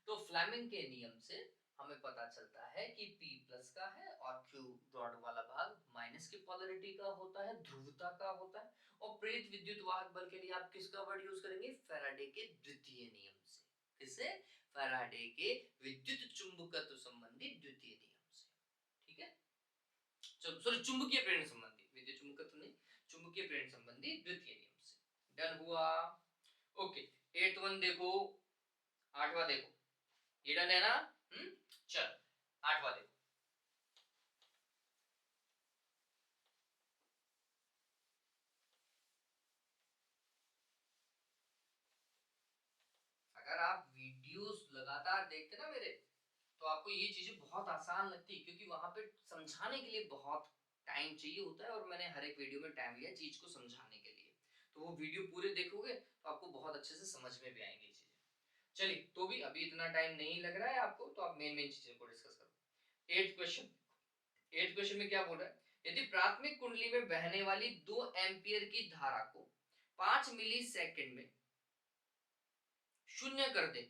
Speaker 1: तो फ्लेमिंग के नियम से हमें पता चलता है कि P प्लस का है और Q डॉट वाला भाग माइनस की पोलैरिटी का होता है, ध्रुवता का होता है। और प्रेरित विद्युत वाहक बल के लिए आप किसका वर्ड यूज करेंगे, फैराडे के द्वितीय नियम से। किससे, फैराडे के विद्युत चुंबकत्व संबंधी द्वितीय नियम से, ठीक है। चलो सॉरी, चुंबकीय प्रेरण संबंधी, विद्युत चुंबकत्व नहीं, चुंबकीय प्रेरण संबंधी द्वितीय नियम से। डन हुआ, ओके। 8th वन देखो, 8वां देखो, ये डन है ना, चल 8वां देखो। अगर आप वीडियोस लगातार देखते ना मेरे, तो आपको ये चीजें बहुत आसान लगती, क्योंकि वहां पे समझाने के लिए बहुत टाइम चाहिए होता है, और मैंने हर एक वीडियो में टाइम लिया चीज को समझाने के लिए। तो वो वीडियो पूरे देखोगे तो आपको बहुत अच्छे से समझ में भी आएंगी चीजें। चलिए, तो भी अभी इतना टाइम नहीं लग रहा है आपको, तो आप मेन मेन चीजों को डिस्कस करो। 8th क्वेश्चन, 8th क्वेश्चन में क्या बोल रहा है, यदि प्राथमिक कुंडली में बहने वाली 2 एम्पियर की धारा को 5 मिली सेकेंड में शून्य कर दे,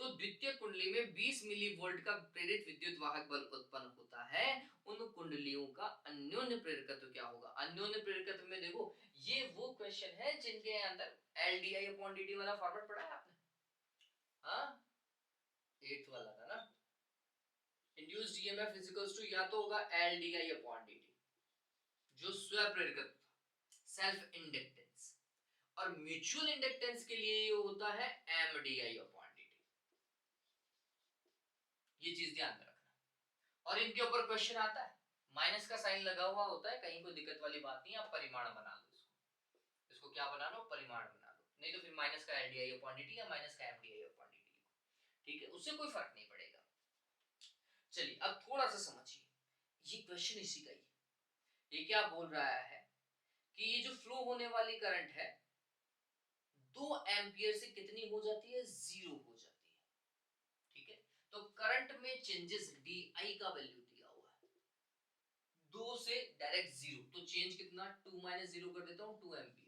Speaker 1: तो द्वितीय कुंडली में 20 मिली वोल्ट का प्रेरित विद्युत वाहक बल उत्पन्न होता है। उन कुंडलियों का अन्योन्य प्रेरकत्व क्या होगा। अन्योन्य प्रेरकत्व में देखो, ये वो क्वेश्चन है जिनके अंदर L D I upon D T वाला फॉर्मेट पढ़ा है आपने, हाँ 8th वाला था ना। Induced EMF is equals to, या तो होगा L D I upon D T, जो स्व प्रेरकत्व, सेल्फ इंडक्टेंस, और म्यूचुअल इंडक्टेंस के लिए ये होता है M D I upon D T. ये चीज ध्यान में रखना। और इनके ऊपर क्वेश्चन आता है, माइनस का साइन लगा हुआ होता है, कहीं कोई दिक्कत वाली बात नहीं, आप परिमाण बना लो इसको, इसको क्या बना लो, परिमाण बना लो, नहीं तो फिर माइनस का एलडीआई अपॉन dt या माइनस का एमडीआई अपॉन dt लिखो, ठीक है, उससे कोई फर्क नहीं पड़ेगा। चलिए अब थोड़ा सा समझिए, ये क्वेश्चन इसी का ही है। ये क्या बोल रहा है कि ये जो फ्लो होने वाली करंट है 2 एम्पियर से कितनी हो जाती है, 0 हो जाती है, ठीक है। तो करंट में चेंजेस डी आई का वैल्यू दिया हुआ है, 2 से डायरेक्ट 0, तो चेंज कितना, 2 - 0 कर देता हूं, 2 एम्पियर,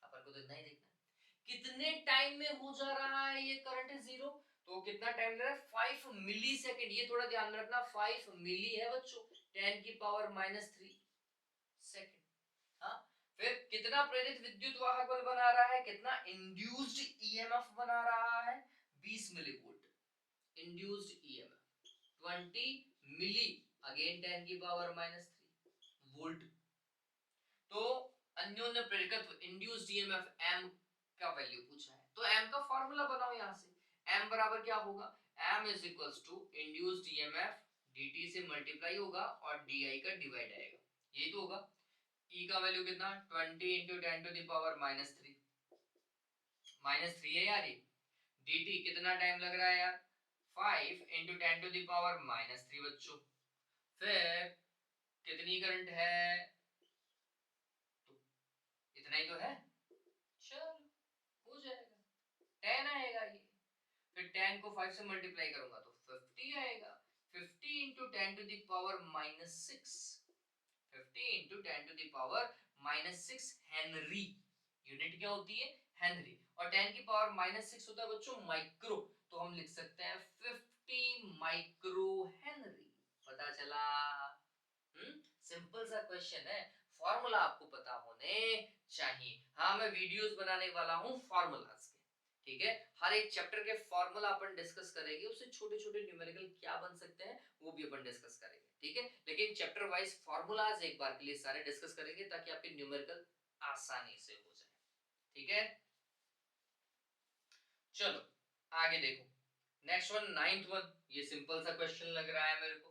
Speaker 1: अपन को तो इतना ही देखना है। कितने टाइम में हो जा रहा है ये करंट जीरो, तो कितना टाइम ले रहा है 5 मिली सेकेंड, ये थोड़ा ध्यान रखना 5 मिली है बच्चों, 10⁻³ सेकेंड। हाँ, फिर कितना प्रेरित विद्युत वाहक बल बना रहा है, कितना इंड्यूस्ड ईएमएफ बना रहा है, 20 मिलीवोल्ट इंड्यूस्ड ईएमएफ, 20 मिली, अगेन 10⁻³ वोल्ट। तो अन्योन्य प्रेरकत्व इंड्यूस्ड ईएमएफ एम का वैल्यू पूछा है, तो एम का फॉर्मूला बनाओ यहां से। एम बराबर क्या होगा, M is equals to induced EMF dt से मल्टीप्लाई होगा और di का डिवाइड आएगा, यही तो होगा। E का वैल्यू कितना 20 इंटू 10⁻³ -3 है यार ये। dt कितना टाइम लग रहा है यार 5 इंटू 10⁻³ बच्चों। फिर कितनी करंट है, तो इतना ही तो है, चलो हो जाएगा, 10 आएगा ये। फिर 10 को 5 से मल्टीप्लाई करूंगा तो 50 आएगा, 50 इंटू 10⁻⁻6, 50 इंटू 10⁻⁻6 हेनरी, यूनिट क्या होती है हेनरी, और 10⁻⁻6 होता है बच्चों माइक्रो, तो हम लिख सकते हैं 50 माइक्रो हेनरी। पता चला, सिंपल सा क्वेश्चन है, फॉर्मूला आपको पता होने चाहिए। हाँ, मैं वीडियोस बनाने वाला हूँ फॉर्मूलाज के, ठीक है, हर एक चैप्टर के फॉर्मूला अपन डिस्कस करेंगे, उससे छोटे छोटे न्यूमेरिकल क्या बन सकते हैं वो भी अपन डिस्कस करेंगे, ठीक है, लेकिन चैप्टर वाइज फॉर्मूलाज एक बार के लिए सारे डिस्कस करेंगे ताकि आपके न्यूमेरिकल आसानी से हो जाए, ठीक है। चलो आगे देखो, नेक्स्ट वन, 9th वन, ये सिंपल सा क्वेश्चन लग रहा है मेरे को।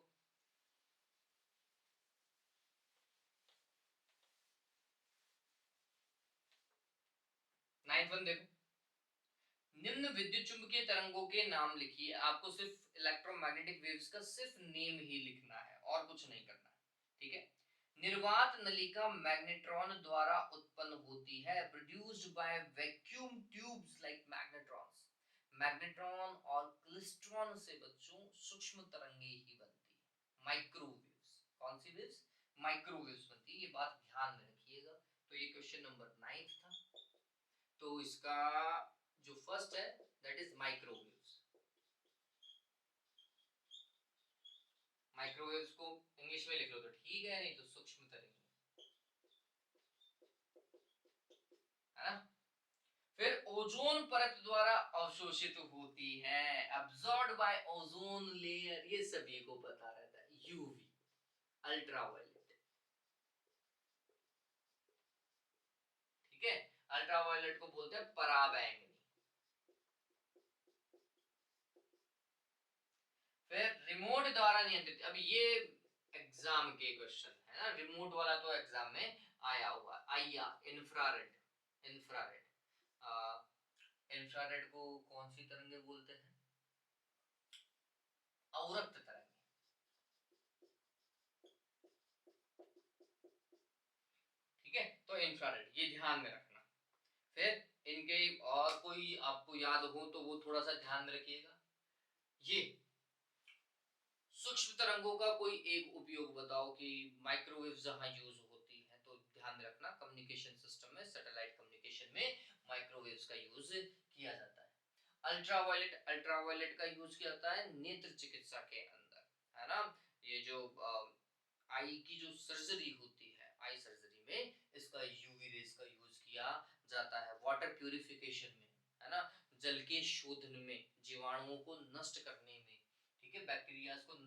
Speaker 1: 9th वन देखो, निम्न विद्युत चुंबकीय तरंगों के नाम लिखिए, आपको सिर्फ इलेक्ट्रोमैग्नेटिक वेव्स का सिर्फ नेम ही लिखना है और कुछ नहीं करना है, ठीक है। निर्वात नलिका मैग्नेट्रॉन द्वारा उत्पन्न होती है, produced by vacuum tubes like मैग्नेट्रॉन्स। Magnetron और क्लिस्ट्रॉन से बच्चों सूक्ष्म तरंगे ही बनती है, माइक्रोवेव्स। कौन सी वेव्स, माइक्रोवेव्स बनती है, ये बात ध्यान में रखिएगा। तो ये क्वेश्चन नंबर 9 था, तो इसका जो फर्स्ट है दैट इज माइक्रोवेव्स। माइक्रोवेव्स को इंग्लिश में लिख लो तो ठीक है, नहीं तो सूक्ष्म तरंगे, है ना। फिर ओजोन परत द्वारा अवशोषित होती है, अब्सॉर्ब्ड बाय ओजोन लेयर, ये सभी को पता रहता है, यूवी, अल्ट्रावायलेट, ठीक है, अल्ट्रावायलेट को बोलते हैं पराबैंगनी। फिर रिमोट द्वारा नियंत्रित, अब ये एग्जाम के क्वेश्चन है ना, रिमोट वाला तो एग्जाम में आया हुआ, आईआर, इंफ्रारेड, इंफ्रारेड, इंफ्रारेड को कौन सी तरंगे बोलते हैं, अवरक्त तरंगे, ठीक है, तो इंफ्रारेड ये ध्यान में रखना। फिर इनके और कोई आपको याद हो तो वो थोड़ा सा ध्यान में रखिएगा। ये सूक्ष्म तरंगों का कोई एक उपयोग बताओ कि माइक्रोवेव जहां यूज होती है, तो ध्यान में रखना कम्युनिकेशन सिस्टम में, सैटेलाइट कम्युनिकेशन में माइक्रोवेव्स का यूज किया जाता है। अल्ट्रावायलेट, अल्ट्रावायलेट का यूज किया जाता है नेत्र चिकित्सा के अंदर, है ना, ये जो आई की जो सर्जरी होती है, आई सर्जरी में इसका यूवी रेज का यूज किया जाता है, वाटर प्यूरिफिकेशन में, है ना, जल के शोधन में, जीवाणुओं को नष्ट करने में, ठीक है, बैक्टीरिया को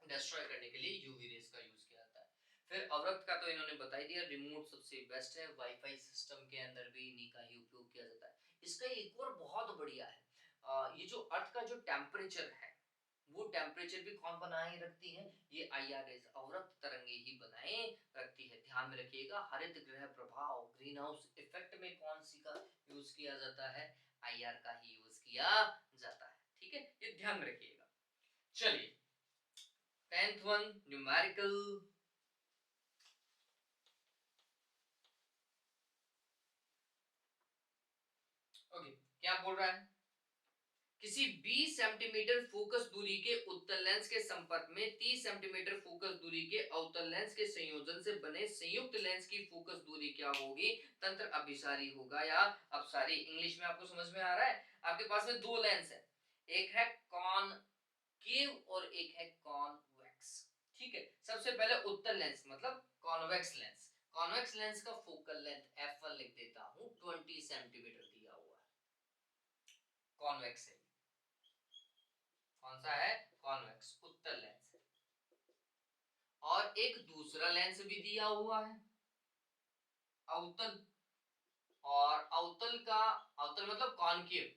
Speaker 1: डिस्ट्रॉय करने के लिए यूवी रेज का यूज किया जाता है। फिर अवरक्त का तो इन्होंने बता ही दिया, रिमोट सबसे बेस्ट है, वाईफाई सिस्टम के अंदर भी इन्हीं का ही उपयोग किया जाता है। इसका एक और बहुत बढ़िया है, ये जो अर्थ का जो टेम्परेचर है वो टेम्परेचर भी कौन बनाए रखती है, ये आईआरएस, अवरक्त तरंगे ही बनाए रखती है, ध्यान में रखिएगा। हरित गृह प्रभाव, ग्रीन हाउस इफेक्ट में कौन सी का यूज किया जाता है, आईआर का ही यूज किया जाता है, ठीक है, ये ध्यान में रखिएगा। चलिए 10th वन, न्यूमेरिकल। ओके, क्या बोल रहा है, किसी 20 सेंटीमीटर फोकस दूरी के उत्तल लेंस के संपर्क में 30 सेंटीमीटर फोकस दूरी के अवतल लेंस के संयोजन से बने संयुक्त लेंस की फोकस दूरी क्या होगी? तंत्र अभिसारी होगा या अपसारी? इंग्लिश में आपको समझ में आ रहा है? आपके पास में दो लेंस है, एक है कॉनकेव और एक है कॉन्वेक्स। ठीक है, सबसे पहले उत्तल लेंस मतलब कॉन्वेक्स लेंस। कॉन्वेक्स लेंस का फोकल लेंथ f1 लिख देता हूं, 20 सेंटीमीटर दिया हुआ है, कॉन्वेक्स है। कौन सा है? कॉन्वेक्स, उत्तल लेंस है। और एक दूसरा लेंस भी दिया हुआ है, अवतल। और अवतल का, अवतल मतलब कॉनकेव,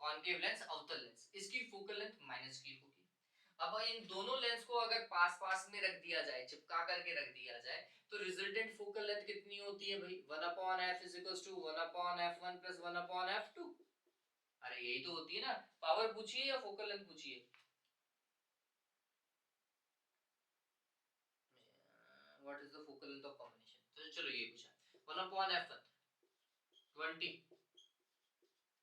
Speaker 1: कॉनकेव लेंस, अवतल लेंस, इसकी फोकल लेंथ माइनस की होगी। अब इन दोनों लेंस को अगर पास पास में रख दिया जाए, चिपका करके रख दिया जाए, तो रिजल्टेंट फोकल लेंथ कितनी होती है भाई? 1/f is equals to 1/f1 plus 1/f2। अरे यही तो होती है ना। पावर पूछिए या फोकल लेंथ पूछिए? What is the focal length of combination? तो चलो ये पूछा, 1/f1 20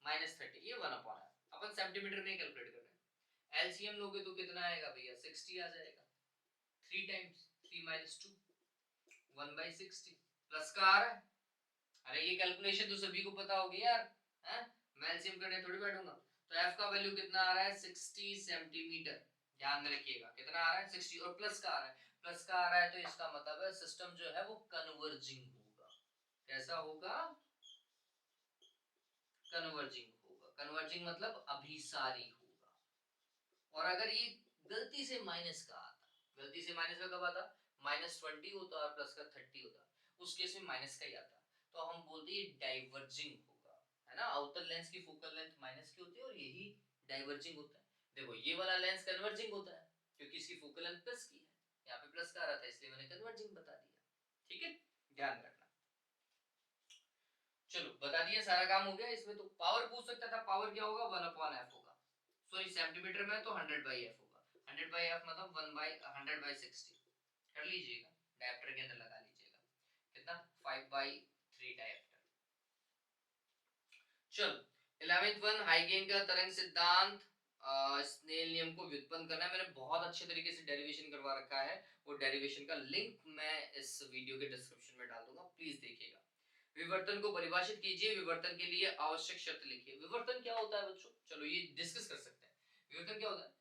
Speaker 1: माइनस 30, ये 1/f। अपन सेंटीमीटर में कैलकुलेट कर रहे हैं। एलसीएम लोगे तो कितना आएगा भैया? 60 आ जाएगा। 3 टाइम्स 3 माइनस 2, 1/60 प्लस का आ रहा है। अरे ये कैलकुलेशन तो सभी को पता होगी यार, हैं? मैं एलसीएम करने थोड़ी बैठूंगा। तो एफ का वैल्यू कितना आ रहा है? 60 सेंटीमीटर। ध्यान में रखिएगा कितना आ रहा है? 60, और प्लस का आ रहा है। प्लस का आ रहा है तो इसका मतलब है सिस्टम जो है वो कन्वर्जिंग होगा। कैसा होगा? कन्वर्जिंग होगा। कन्वर्जिंग मतलब अभिसारी होगा। और अगर ये गलती से माइनस का आता, गलती से माइनस का कब आता? -20 होता और प्लस का 30 होता, उस केस में माइनस का ही आता। तो हम बोलते हैं डाइवर्जिंग होगा, है ना। आउटर लेंस की फोकल लेंथ माइनस की होती है और यही डाइवर्जिंग होता है। देखो ये वाला लेंस कन्वर्जिंग होता है क्योंकि इसकी फोकल लेंथ प्लस की है, यहाँ पे प्लस का आ रहा था इसलिए मैंने कन्वर्जिंग बता दिया। ठीक है, ध्यान रखना। चलो बता दिया, सारा काम हो गया। इसमें तो पावर पूछ सकता था, पावर क्या होगा? 1/f होगा। सॉरी सेंटीमीटर में तो 100/f होगा। 100/f मतलब 1/100/60 कर लीजिएगा, डायप्टर के अंदर लगा लीजिएगा। कितना? 5/3 डायप्टर। चलो 11th वन, हाइगेन का तरंग सिद्धांत, स्नेल नियम को व्युत्पन्न करना है। मैंने बहुत अच्छे तरीके से डेरिवेशन करवा रखा है, वो डेरिवेशन का लिंक मैं इस वीडियो के डिस्क्रिप्शन में डाल दूंगा, प्लीज देखिएगा। विवर्तन को परिभाषित कीजिए, विवर्तन के लिए आवश्यक शर्त लिखिए। विवर्तन क्या होता है बच्चों? चलो ये डिस्कस कर सकते हैं। विवर्तन क्या होता है?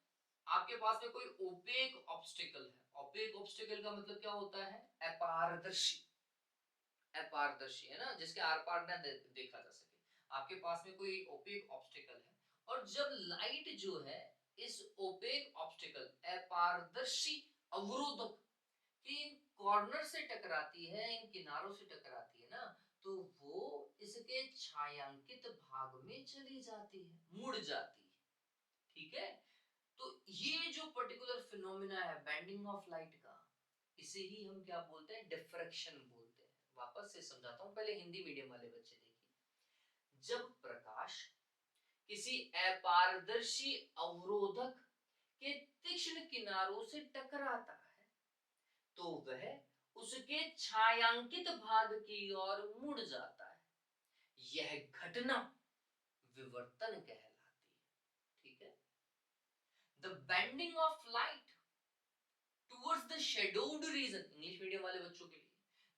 Speaker 1: आपके पास में कोई ओपेक ऑब्स्टिकल है। ओपेक ऑब्स्टिकल का मतलब क्या होता है? अपारदर्शी। अपारदर्शी है ना, जिसके आर पार ना देखा जा सके। आपके पास में कोई ओपेक ऑब्स्टिकल है और जब लाइट जो है इस ओपेक ऑब्स्टिकल, अपारदर्शी अवरोधक के इन कॉर्नर से टकराती है, इन किनारों से टकराती है ना, तो वो इसके छायांकित भाग में चली जाती है, मुड़ जाती है। ठीक है, तो ये जो पर्टिकुलर फिनोमिना है बेंडिंग ऑफ लाइट का, इसे ही हम क्या बोलते हैं? डिफ्रैक्शन बोलते हैं। वापस से समझाता हूं, पहले हिंदी मीडियम वाले बच्चे देखिए। जब प्रकाश किसी अपारदर्शी अवरोधक के तीक्ष्ण किनारों से टकराता है तो वह उसके छायांकित भाग की ओर मुड़ जाता है। यह घटना विवर्तन कहलाती है। ठीक है, the bending of light towards the shadowed region, English medium वाले बच्चों के लिए,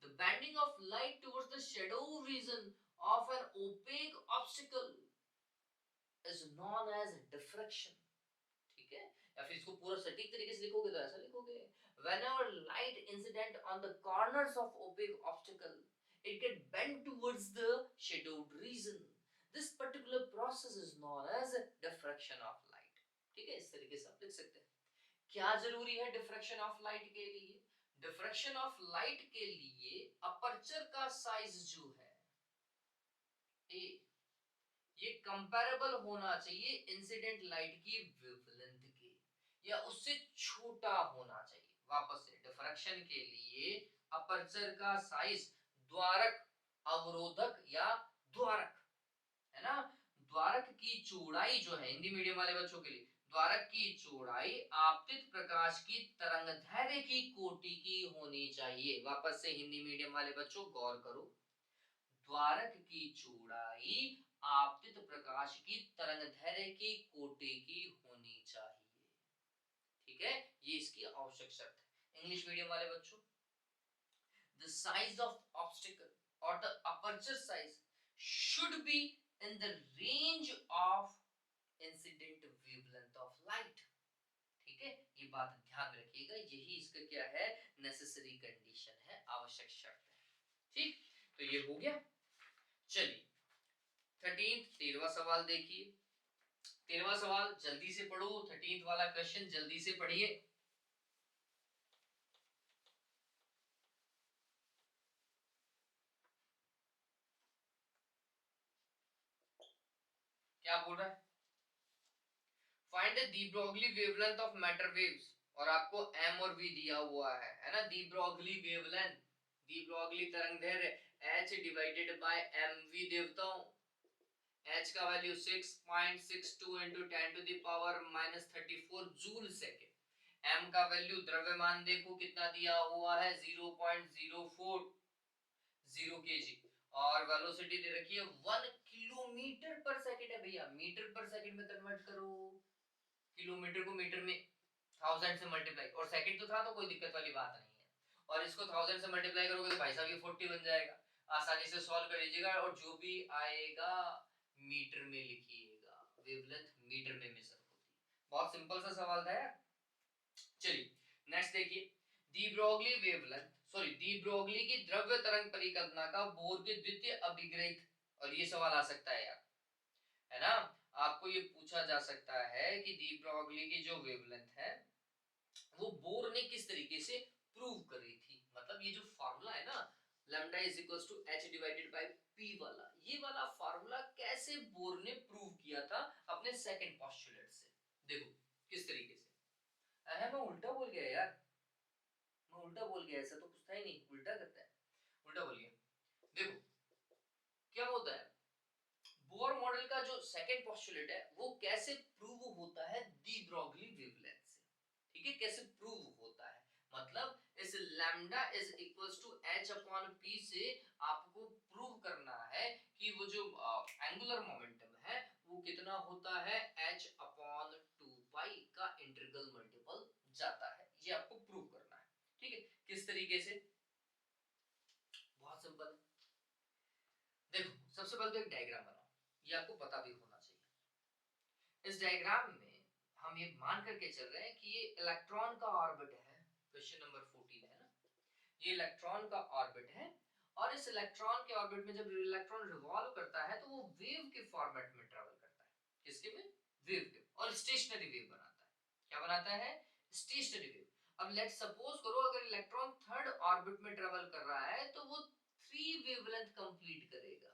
Speaker 1: the bending of light towards the shadow region of an opaque obstacle is known as diffraction। ठीक है, या फिर इसको पूरा सटीक तरीके से लिखोगे तो ऐसा लिखोगे, whenever light incident on the corners of opaque obstacle it get bent towards the shadowed region, this particular process is known as diffraction of light। ठीक है, इस तरीके से आप लिख सकते हैं। क्या जरूरी है डिफ्रैक्शन ऑफ लाइट के लिए? डिफ्रैक्शन ऑफ लाइट के लिए अपर्चर का साइज जो है ए, ये कंपैरेबल होना चाहिए इंसिडेंट लाइट की वेवलेंथ के, या उससे छोटा होना चाहिए। वापस से, डिफ्रैक्शन के लिए अपर्चर का साइज, द्वारक, अवरोधक या द्वारक, है ना, द्वारक की चौड़ाई जो है, हिंदी मीडियम वाले बच्चों के लिए, द्वारक की चौड़ाई आपतित प्रकाश की तरंगदैर्घ्य की कोटि की होनी चाहिए। वापस से हिंदी मीडियम वाले बच्चों गौर करो, द्वारक की चौड़ाई आपतित प्रकाश की तरंगदैर्घ्य के कोटि की होनी चाहिए। ठीक है, ये इसकी आवश्यक शर्त है। इंग्लिश मीडियम वाले बच्चों, the size of obstacle or the aperture size should be in the range of incident wavelength of light। ठीक है, ये बात ध्यान में रखिएगा, यही इसका क्या है, नेसेसरी कंडीशन है, आवश्यक शर्त है। ठीक, तो ये हो गया। चलिए 13वां सवाल देखिए। 13वां सवाल जल्दी से पढ़ो, 13 वाला क्वेश्चन जल्दी से पढ़िए। क्या बोल रहा है, find the de Broglie wavelength of matter waves, और आपको m और v दिया हुआ है ना। De Broglie wavelength, de Broglie तरंगदैर्घ्य h डिवाइडेड बाय mv देता हूं। h का value 6.62 into 10 to the power -34 joule second. m का वैल्यू द्रव्यमान देखो कितना दिया हुआ है, 0.040 kg, और वेलोसिटी दे रखी है 1 किलोमीटर पर सेकंड है भैया। मीटर पर सेकंड में कन्वर्ट करो, किलोमीटर को मीटर में 1000 से मल्टीप्लाई, और सेकंड तो था तो कोई दिक्कत वाली बात नहीं है। और इसको 1000 से मल्टीप्लाई करोगे तो भाई साहब ये 40 बन जाएगा। आसानी से सॉल्व कर लीजिएगा, और जो भी आएगा मीटर में लिखिएगा, वेवलेंथ मीटर में मेजर होती है। बहुत सिंपल सा सवाल था यार। चलिए नेक्स्ट देखिए, D Broglie wavelength, sorry de Broglie की द्रव्य तरंग परिकल्पना का बोर के द्वितीय अभिग्रहित, और ये सवाल आ सकता है यार, है ना। आपको ये पूछा जा सकता है कि डी ब्रोगली की जो वेवलेंथ है वो बोर ने किस तरीके से प्रूव करी थी। मतलब ये जो फार्मूला है ना, lambda is equals to h divided by p वाला, ये वाला फार्मूला कैसे बोर ने प्रूव किया था अपने सेकंड पोस्टुलेट से। देखो किस तरीके से, अरे मैं उल्टा बोल गया यार, मैं उल्टा बोल गया, ऐसा तो कुछ था ही नहीं, उल्टा करता है, उल्टा बोल गया। देखो क्या होता है, बोर मॉडल का जो सेकंड पोस्टुलेट है वो कैसे प्रूव होता है, डी ब्रोगली वेवलेंथ से। ठीक है, कैसे प्रूव होता है, मतलब इस lambda is equals to h upon p से आपको प्रूव करना है कि वो जो एंगुलर मोमेंटम है वो कितना होता है, h अपॉन 2 पाई का इंटीग्रल मल्टीपल जाता है, ये आपको प्रूव करना है। ठीक है, किस तरीके से, बहुत सिंपल है। देखो सबसे पहले तो एक डायग्राम बनाओ, ये आपको पता भी होना चाहिए। इस डायग्राम में हम ये मान करके चल रहे हैं कि ये इलेक्ट्रॉन का ऑर्बिट है, क्वेश्चन नंबर 14 है ना, ये इलेक्ट्रॉन का ऑर्बिट है, और इस इलेक्ट्रॉन के ऑर्बिट में जब इलेक्ट्रॉन रिवॉल्व करता है तो वो वेव के फॉर्मेट में ट्रेवल करता है, किसके में, वेव के, और स्टेशनरी वेव बनाता है। क्या बनाता है, स्टेशनरी वेव। अब लेट सपोज करो अगर इलेक्ट्रॉन थर्ड ऑर्बिट में ट्रेवल कर रहा है तो वो 3 वेवलेंथ कंप्लीट करेगा,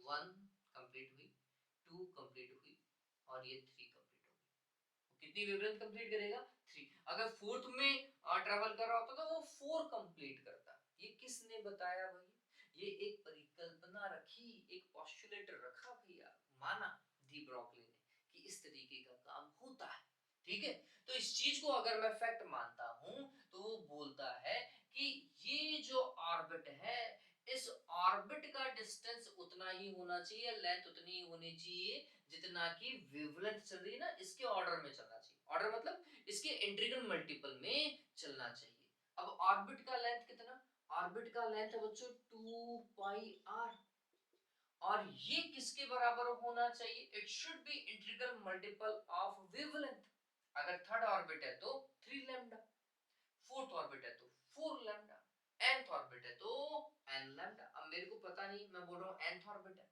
Speaker 1: 1 कंप्लीट हुई, 2 कंप्लीट हुई, और ये 3 कंप्लीट हो गई। कितनी वेवलेंथ कंप्लीट करेगा, 3। अगर फोर्थ में ट्रेवल कर रहा होता तो वो 4 कंप्लीट करता। ये किसने बताया भाई, ये एक परिकल्पना रखी, एक पोस्टुलेट रखा भैया, माना डी ब्रोगली ने कि इस तरीके का काम होता है। ठीक है, तो इस चीज को अगर मैं फैक्ट मानता हूं तो वो बोलता है कि ये जो ऑर्बिट है, इस ऑर्बिट का डिस्टेंस उतना ही होना चाहिए, लेंथ उतनी ही होनी चाहिए जितना कि वेवलेंथ चल रही है ना, इसके ऑर्डर में चलना चाहिए। ऑर्डर मतलब इसके इंटीग्रल मल्टीपल में चलना चाहिए। अब ऑर्बिट का लेंथ कितना, ऑर्बिट का लेंथ है बच्चों 2 पाई r, और ये किसके बराबर होना चाहिए, it should be integral multiple of wavelength. अगर थर्ड ऑर्बिट है तो 3 लैम्डा, फोर्थ ऑर्बिट है तो 4 लैम्डा, nth ऑर्बिट है तो n लैम्डा। अब मेरे को पता नहीं, मैं बोल रहा हूँ nth ऑर्बिट है,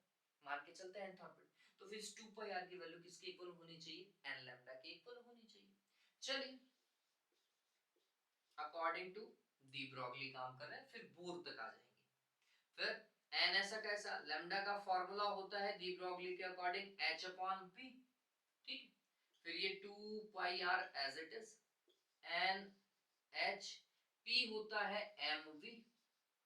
Speaker 1: मान के चलते हैं nth ऑर्बिट, तो फिर 2 पाई r की वैल्यू किसके इक्वल होनी चाहिए, n लैम्डा के इक्वल होनी चाहिए। चलिए अकॉर्डिंग टू डी ब्रोगली काम कर रहे हैं, फिर बोर तक आ जाएंगे। फिर n ऐसा कैसा, लैम्डा का फार्मूला होता है डी ब्रोगली के अकॉर्डिंग h अपॉन p। ठीक, फिर ये 2 pi r as it is, n h, p होता है mv।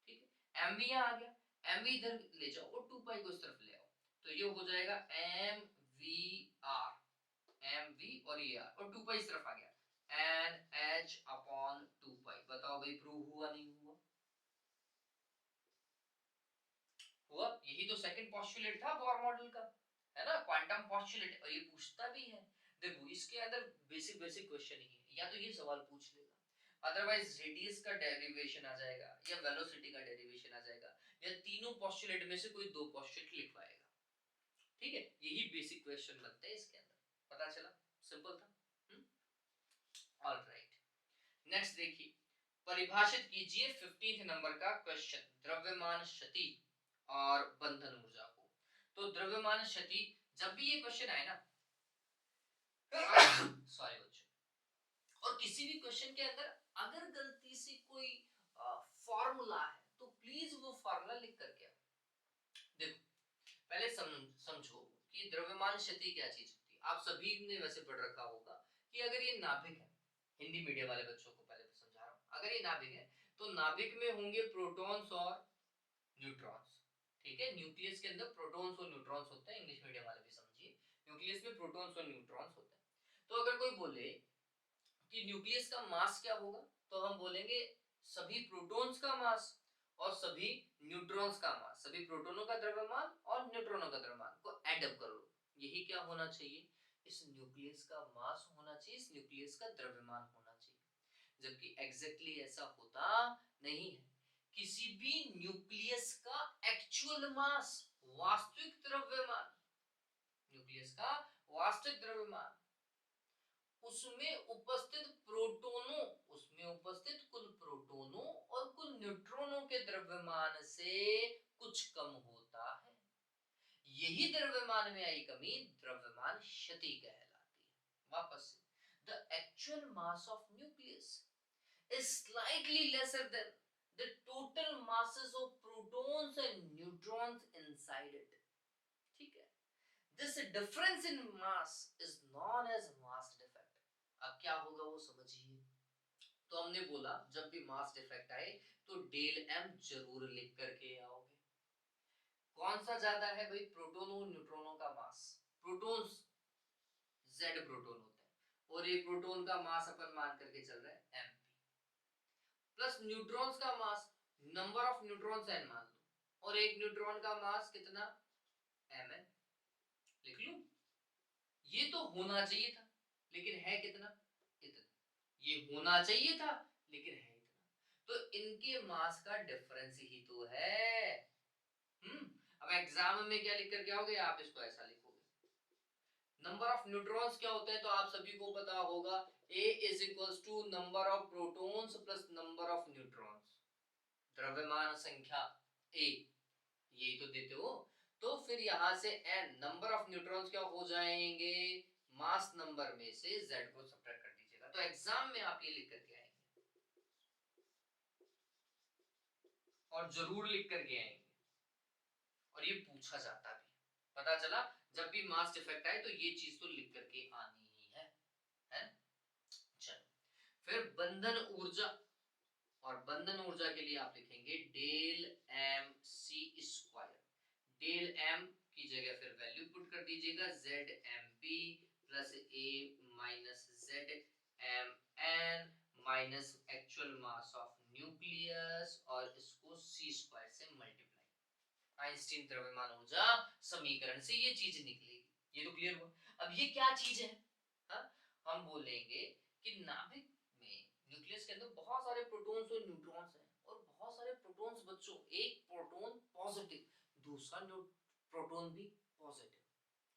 Speaker 1: ठीक है, mv यहाँ आ गया, mv इधर ले जाओ और 2 पाई को इस तरफ ले आओ, तो ये हो जाएगा mvr, mv और ये r, और 2 पाई इस तरफ आ गया, nh अपॉन 2 पाई। बताओ भाई प्रूव हुआ नहीं हुआ, हुआ, यही तो सेकंड पोस्टुलेट था बोर मॉडल का, है ना, क्वांटम पोस्टुलेट। और ये पूछता भी है, देखो इसके अंदर बेसिक बेसिक क्वेश्चन ही है, या तो ये सवाल पूछ लेगा, अदरवाइज रेडियस का डेरिवेशन आ जाएगा या वेलोसिटी का डेरिवेशन आ जाएगा, या तीनों पोस्टुलेट में से कोई दो पोस्टुलेट लिखवाएगा। ठीक है, यही बेसिक क्वेश्चन बनते हैं इसके अंदर, पता चला, सिंपल था। ऑलराइट, नेक्स्ट देखिए, परिभाषित कीजिए 15th नंबर का क्वेश्चन, द्रव्यमान क्षति और बंधन ऊर्जा को। तो द्रव्यमान क्षति, जब भी ये क्वेश्चन आए ना सॉरी बच्चों, और किसी भी क्वेश्चन के अंदर अगर गलती से कोई फॉर्मूला है तो प्लीज वो फॉर्मूला लिख करके आओ। देखो पहले समझो कि द्रव्यमान क्षति क्या चीज होती है। आप सभी ने वैसे पढ़ रखा होगा कि अगर ये नाभिक है, हिंदी मीडियम वाले बच्चों को पहले तो समझा रहा हूं, अगर ये नाभिक है तो नाभिक में होंगे प्रोटॉन्स और न्यूट्रॉन्स। ठीक है, न्यूक्लियस के अंदर प्रोटॉन्स और न्यूट्रॉन्स होते हैं, इंग्लिश मीडियम वाले भी समझिए, न्यूक्लियस में प्रोटॉन्स और न्यूट्रॉन्स होते हैं। तो अगर कोई बोले कि न्यूक्लियस का मास क्या होगा, तो हम बोलेंगे सभी प्रोटॉन्स का मास और सभी न्यूट्रॉन्स का मास, सभी प्रोटॉनों का द्रव्यमान और न्यूट्रॉनों का द्रव्यमान को ऐड अप कर लो, यही क्या होना चाहिए, इस न्यूक्लियस का मास होना चाहिए, इस न्यूक्लियस का द्रव्यमान होना चाहिए। जबकि एग्जैक्टली ऐसा होता नहीं है, किसी भी न्यूक्लियस का एक्चुअल मास, वास्तविक द्रव्यमान, न्यूक्लियस का वास्तविक द्रव्यमान, उसमें उपस्थित प्रोटोनों, उसमें उपस्थित कुल प्रोटोनों और कुल न्यूट्रॉनों के द्रव्यमान से कुछ कम होता है। यही द्रव्यमान में आई कमी द्रव्यमान क्षति कहलाती है। वापस से, the actual mass of nucleus is slightly lesser than the total masses of protons and neutrons inside it. ठीक है, this difference in mass is known as mass defect. अब क्या होगा वो समझिए। तो हमने बोला जब भी मास डिफेक्ट आए तो डेल एम जरूर लिख करके आओगे। कौन सा ज्यादा है भाई, प्रोटोनों और न्यूट्रॉनों का मास। प्रोटॉन्स जेड प्रोटॉन होते हैं और ये प्रोटॉन का मास अपन मान करके चल रहे हैं एम, प्लस न्यूट्रॉन्स का मास, नंबर ऑफ न्यूट्रॉन्स एन मान लो, और एक न्यूट्रॉन का मास कितना, एम एन, लिख लूं। ये तो होना चाहिए था लेकिन है कितना, इतना। ये होना चाहिए था लेकिन है इतना। तो इनके मास का डिफरेंस ही तो है। अब एग्जाम में क्या लिख कर के आओगे, आप इसको ऐसा लिखोगे, नंबर ऑफ न्यूट्रॉन्स क्या होते हैं, तो आप सभी को पता होगा, A is equals to number of protons plus number of neutrons, द्रव्यमान संख्या A, यही तो देते हो। तो फिर यहां से n नंबर ऑफ न्यूट्रॉन्स क्या हो जाएंगे, मास नंबर में से z को सब्ट्रैक्ट कर दीजिएगा। तो एग्जाम में आप ये लिख करके आएंगे और जरूर लिख करके आएंगे, और ये पूछा जाता भी, पता चला, जब भी मास डिफेक्ट आए तो ये चीज तो लिख करके आनी ही है। चलो फिर बंधन ऊर्जा, और बंधन ऊर्जा के लिए आप लिखेंगे del M C square, del M की जगह फिर वैल्यू पुट कर दीजिएगा Z M P plus A minus Z M N minus actual mass of nucleus, और इसको सी स्क्वायर से मल्टीप्लाई, आइंस्टीन द्रव्यमान ऊर्जा समीकरण से ये चीज निकलेगी। ये तो क्लियर हुआ। अब ये क्या चीज है, हा? हम बोलेंगे कि नाभिक में, न्यूक्लियस के अंदर बहुत सारे प्रोटॉन्स और न्यूट्रॉन्स हैं, और बहुत सारे प्रोटॉन्स बच्चों, एक प्रोटॉन पॉजिटिव, दूसरा प्रोटॉन भी पॉजिटिव,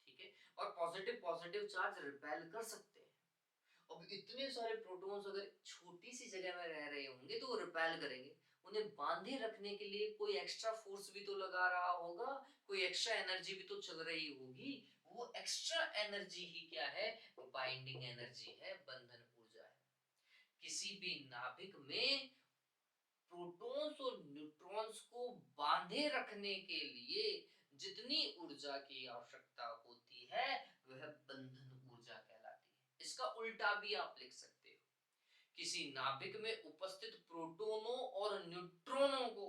Speaker 1: ठीक है, और पॉजिटिव पॉजिटिव चार्ज रिपेल कर सकते हैं। अब इतने सारे प्रोटॉन्स अगर छोटी सी जगह में रह रहे होंगे तो वो रिपेल करेंगे, उन्हें बांधे रखने के लिए कोई एक्स्ट्रा फोर्स भी तो लगा रहा होगा, कोई एक्स्ट्रा एनर्जी भी तो चल रही होगी। वो एक्स्ट्रा एनर्जी ही क्या है, बाइंडिंग एनर्जी है, बंधन ऊर्जा है। किसी भी नाभिक में प्रोटॉन्स और न्यूट्रॉन्स को बांधे रखने के लिए जितनी ऊर्जा की आवश्यकता होती है वह बंधन ऊर्जा कहलाती है। इसका उल्टा भी आप लिख सकते हो, किसी नाभिक में उपस्थित प्रोटॉनों और न्यूट्रॉनों को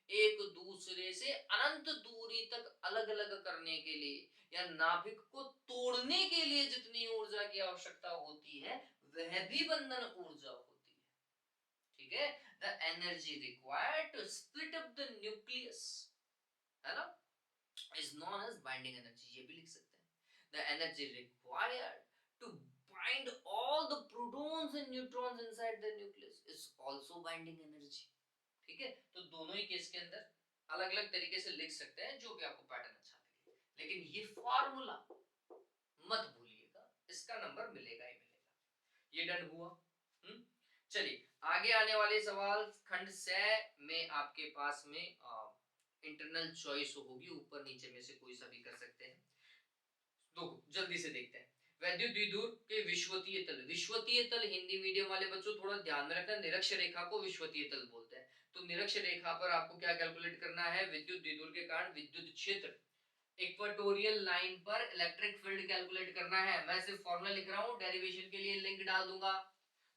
Speaker 1: एक दूसरे से अनंत दूरी तक अलग अलग करने के लिए या नाभिक को तोड़ने के लिए जितनी ऊर्जा की आवश्यकता होती है वह भी बंधन ऊर्जा होती है। ठीक है, the energy required to split up the nucleus, है ना, is known as binding energy, ये भी लिख सकते हैं। The energy required to bind all the protons and neutrons inside the nucleus is also binding energy। ठीक है, तो दोनों ही केस के अंदर अलग अलग तरीके से लिख सकते हैं, जो भी आपको पैटर्न अच्छा लगे, लेकिन ये फॉर्मूला मत भूलिएगा, इसका नंबर मिलेगा ही मिलेगा। ये डन हुआ। चलिए आगे आने वाले सवाल खंड 6 में आपके पास में इंटरनल चॉइस होगी, ऊपर नीचे में से कोई सा भी कर सकते हैं। दो जल्दी से देखते हैं। वैद्युत द्विध्रुव के विश्वतीय तल, विश्वतीय तल हिंदी मीडियम वाले बच्चों थोड़ा ध्यान में रखना, निरक्ष रेखा को विश्वतीय तल बोलते हैं। तो निरक्ष रेखा पर आपको क्या कैलकुलेट करना है, विद्युत द्विध्रुव के कारण विद्युत क्षेत्र, इक्वेटोरियल लाइन पर इलेक्ट्रिक फील्ड कैलकुलेट करना है। मैं सिर्फ फॉर्मूला लिख रहा हूं, डेरिवेशन के लिए लिंक डाल दूंगा,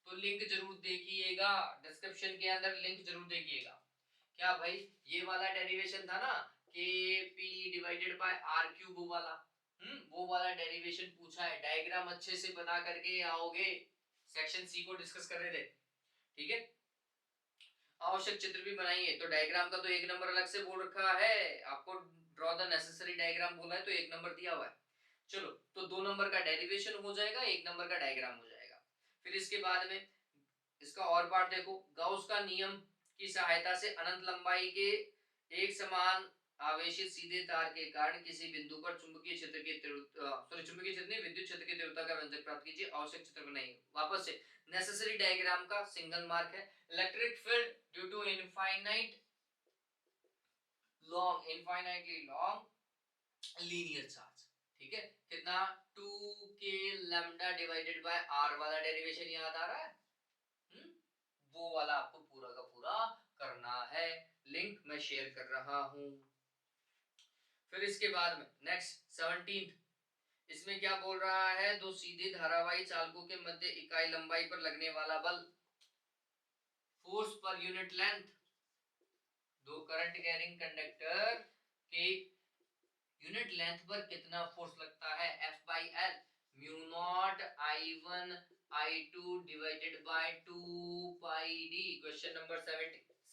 Speaker 1: तो लिंक जरूर देखिएगा, डिस्क्रिप्शन के अंदर लिंक जरूर देखिएगा। क्या भाई, ये वाला डेरिवेशन था ना, K P divided by R cube वाला, वो वाला डेरिवेशन पूछा है। डायग्राम अच्छे से बना करके आओगे, सेक्शन सी को डिस्कस कर रहे थे, ठीक है। आवश्यक चित्र भी बनाइए, तो डायग्राम का तो एक नंबर अलग से बोल रखा है आपको, ड्रॉ द नेसेसरी डायग्राम बोला है तो एक नंबर दिया हुआ है। चलो, तो 2 नंबर का डेरिवेशन हो जाएगा, 1 नंबर का डायग्राम हो जाएगा। फिर इसके बाद में इसका और पार्ट देखो, गाउस का नियम की सहायता से अनंत लंबाई के एक समान आवेशित सीधे तार के कारण किसी बिंदु पर चुंबकीय क्षेत्र की चुंबकीय क्षेत्र नहीं, विद्युत क्षेत्र की तीव्रता का व्यंजक प्राप्त कीजिए। आवश्यक चित्र बनाइए। वापस से नेसेसरी डायग्राम का सिंगल मार्क है। Electric field due to infinitely long linear charge, ठीक है। कितना, 2k lambda divided by r वाला डेरिवेशन याद आ रहा है? वो वाला आपको पूरा का पूरा करना है। लिंक मैं शेयर कर रहा हूं। फिर इसके बाद में नेक्स्ट 17, इसमें क्या बोल रहा है, दो सीधे धारावाही चालकों के मध्य इकाई लंबाई पर लगने वाला बल, फोर्स पर यूनिट लेंथ, दो करंट कैरिंग कंडक्टर के यूनिट लेंथ पर कितना फोर्स लगता है, F by L mu naught I1 I2 divided by 2 pi d। Question number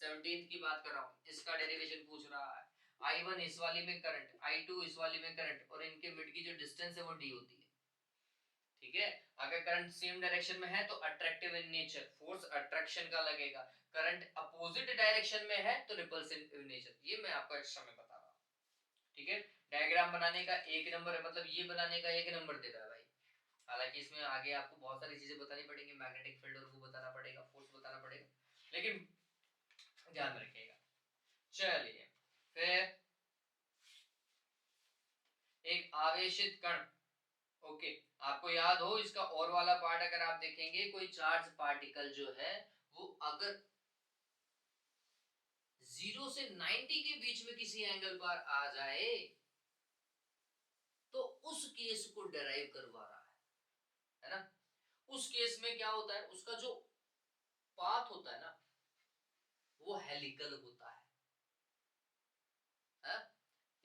Speaker 1: 17 की बात कर रहा हूं, इसका डेरिवेशन पूछ रहा है। I1 इस वाली में करंट, I2 इस वाली में करंट, और इनके मिड की जो डिस्टेंस है वो d होती है, ठीक है। अगर करंट सेम डायरेक्शन में है तो attractive in nature, force attraction का लगेगा। करंट अपोजिट डायरेक्शन में है तो रिपल्सिव इन नेचर। ये मैं आपको एक्स्ट्रा में बता रहा हूं, ठीक है। डायग्राम बनाने का एक नंबर है, मतलब ये बनाने का एक नंबर दे रहा है भाई। हालांकि इसमें आगे आपको बहुत सारी चीजें बतानी पड़ेंगी, मैग्नेटिक फील्ड और वो बताना पड़ेगा, फोर्स बताना पड़ेगा, लेकिन ध्यान रखिएगा। चलिए फिर एक आवेशित कण, ओके, आपको याद हो इसका और वाला पार्ट अगर आप देखेंगे, कोई चार्ज पार्टिकल जो है वो अगर 0 से 90 के बीच में किसी एंगल पर आ जाए तो उस केस को डराइव करवा रहा है ना। उस केस में क्या होता है, उसका जो पाथ होता है ना वो हेलिकल होता है?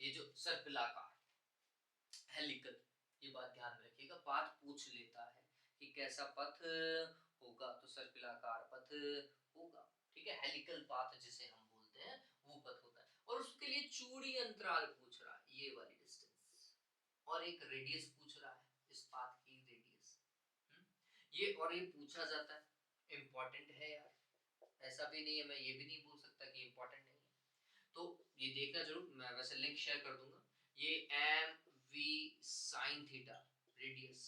Speaker 1: ये जो सर्पिलाकार हेलिकल, ये बात ध्यान में रखिएगा। पाथ पूछ लेता है कि कैसा पथ होगा, तो सर्पिलाकार पथ होगा, ठीक है। हेलिकल पाथ जिसे हम बोलते हैं वो पथ होता है, और उसके लिए चूड़ी अंतराल पूछ रहा है, ये वाली डिस्टेंस, और एक रेडियस पूछ रहा है, इस पाथ की रेडियस। ये और ये पूछा जाता है, इंपॉर्टेंट है यार, ऐसा भी नहीं है, मैं ये भी नहीं बोल सकता कि इंपॉर्टेंट नहीं है। तो ये देखना जरूर, मैं वैसे लिंक शेयर कर दूंगा। ये M V sine theta radius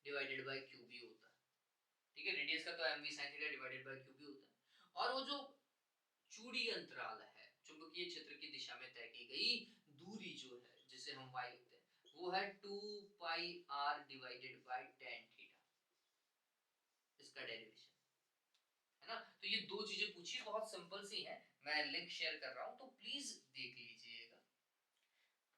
Speaker 1: divided by Q भी होता है, ठीक है। रेडियस का तो M V sine theta divided by Q भी होता है। और वो जो चूड़ी अंतराल है, चुंबकीय क्षेत्र की दिशा में तय की गई दूरी जो है, जिसे हम y लिखते हैं, वो है 2 pi r divided by tan theta, इसका डेरिवेशन है ना। तो ये दो चीजें पूछी, बहुत सिंपल सी है, मैं लिंक शेयर कर रहा हूं, तो प्लीज देख लीजिएगा।